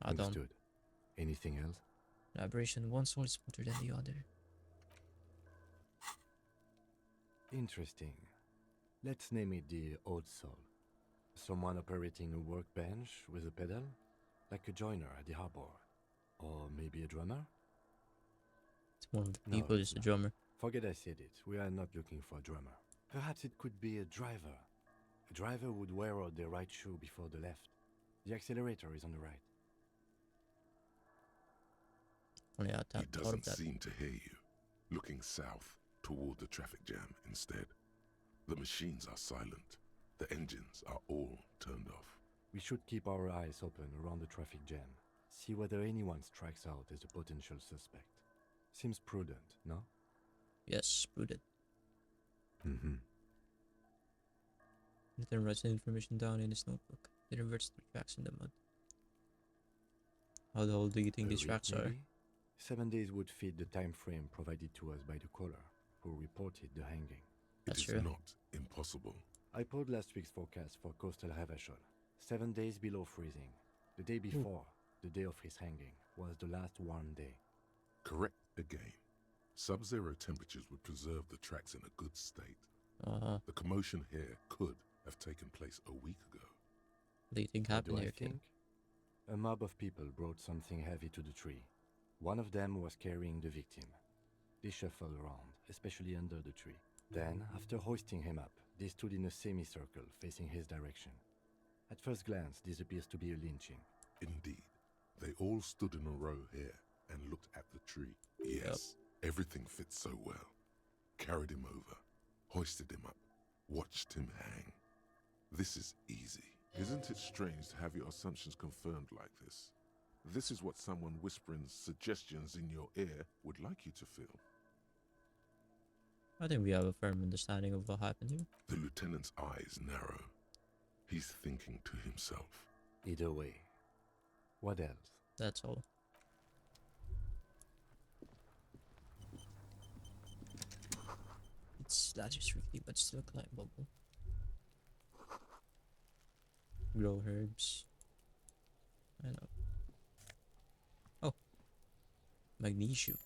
Understood. Anything else? An aberration. One soul is smarter than the other. Interesting. Let's name it the Old Soul. Someone operating a workbench with a pedal? Like a joiner at the harbor. Or maybe a drummer? It's one of the No, people it's is a not. drummer. Forget I said it. We are not looking for a drummer. Perhaps it could be a driver. A driver would wear out the right shoe before the left. The accelerator is on the right. Only I He thought of doesn't that. seem to hear you, looking south toward the traffic jam instead. The machines are silent. The engines are all turned off. We should keep our eyes open around the traffic jam. See whether anyone strikes out as a potential suspect. Seems prudent, no? Yes, prudent. Mm-hmm. Nathan writes the information down in his notebook. He reverts the tracks in the mud. How old do you think these tracks are? 7 days would fit the time frame provided to us by the caller, who reported the hanging. It is not impossible. I pulled last week's forecast for coastal Ravachol. 7 days below freezing. The day before, the day of his hanging, was the last warm day. Correct again. Sub-zero temperatures would preserve the tracks in a good state. The commotion here could have taken place a week ago. What do you think What happened do I here, kid? think? A mob of people brought something heavy to the tree. One of them was carrying the victim. They shuffled around, especially under the tree. Then, after hoisting him up, they stood in a semicircle facing his direction. At first glance, this appears to be a lynching. Indeed. They all stood in a row here and looked at the tree. Yes, everything fits so well. Carried him over, hoisted him up, watched him hang. This is easy. Isn't it strange to have your assumptions confirmed like this? This is what someone whispering suggestions in your ear would like you to feel. I think we have a firm understanding of what happened here. The lieutenant's eyes narrow. He's thinking to himself. Either way. What else? That's all. It's that is tricky, but still climbable. Grow herbs. I know. Oh, magnesium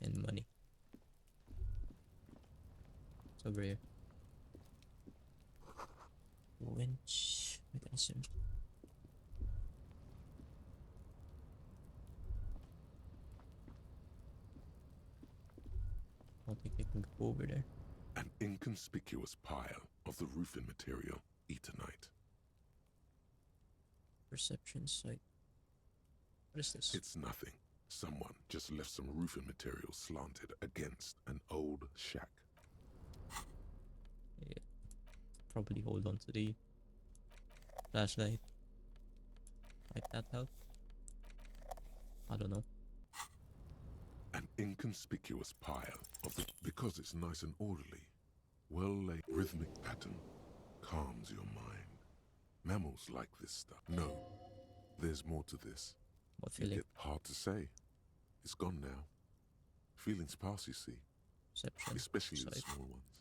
and money. It's over here. Winch mechanism. I don't think they can go over there. An inconspicuous pile of the roofing material, Eternite. Perception site. What is this? It's nothing. Someone just left some roofing material slanted against an old shack. Yeah. Probably hold on to the flashlight. Like that help? I don't know. An inconspicuous pile of the... Because it's nice and orderly. Well-laid rhythmic pattern calms your mind. Mammals like this stuff. No, there's more to this. What feeling? Hard to say. It's gone now. Feelings pass, you see. Perception. Especially the Sight. small ones.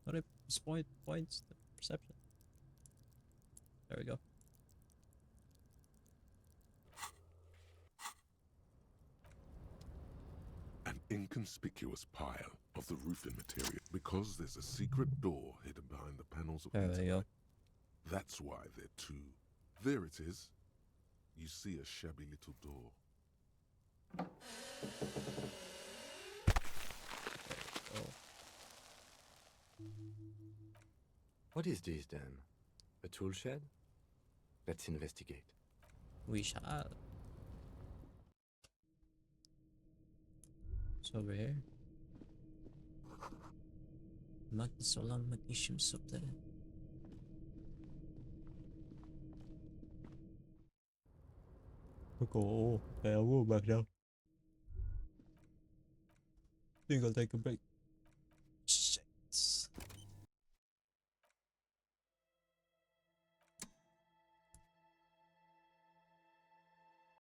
Not a points the perception. There we go. An inconspicuous pile of the roofing material. Because there's a secret door hidden behind the panels of There we go. That's why they're two. There it is. You see a shabby little door. Oh. What is this then? A tool shed? Let's investigate. We shall. It's over here. Solar magnesium supplement. Okay, I'll go back now. Think I'll take a break.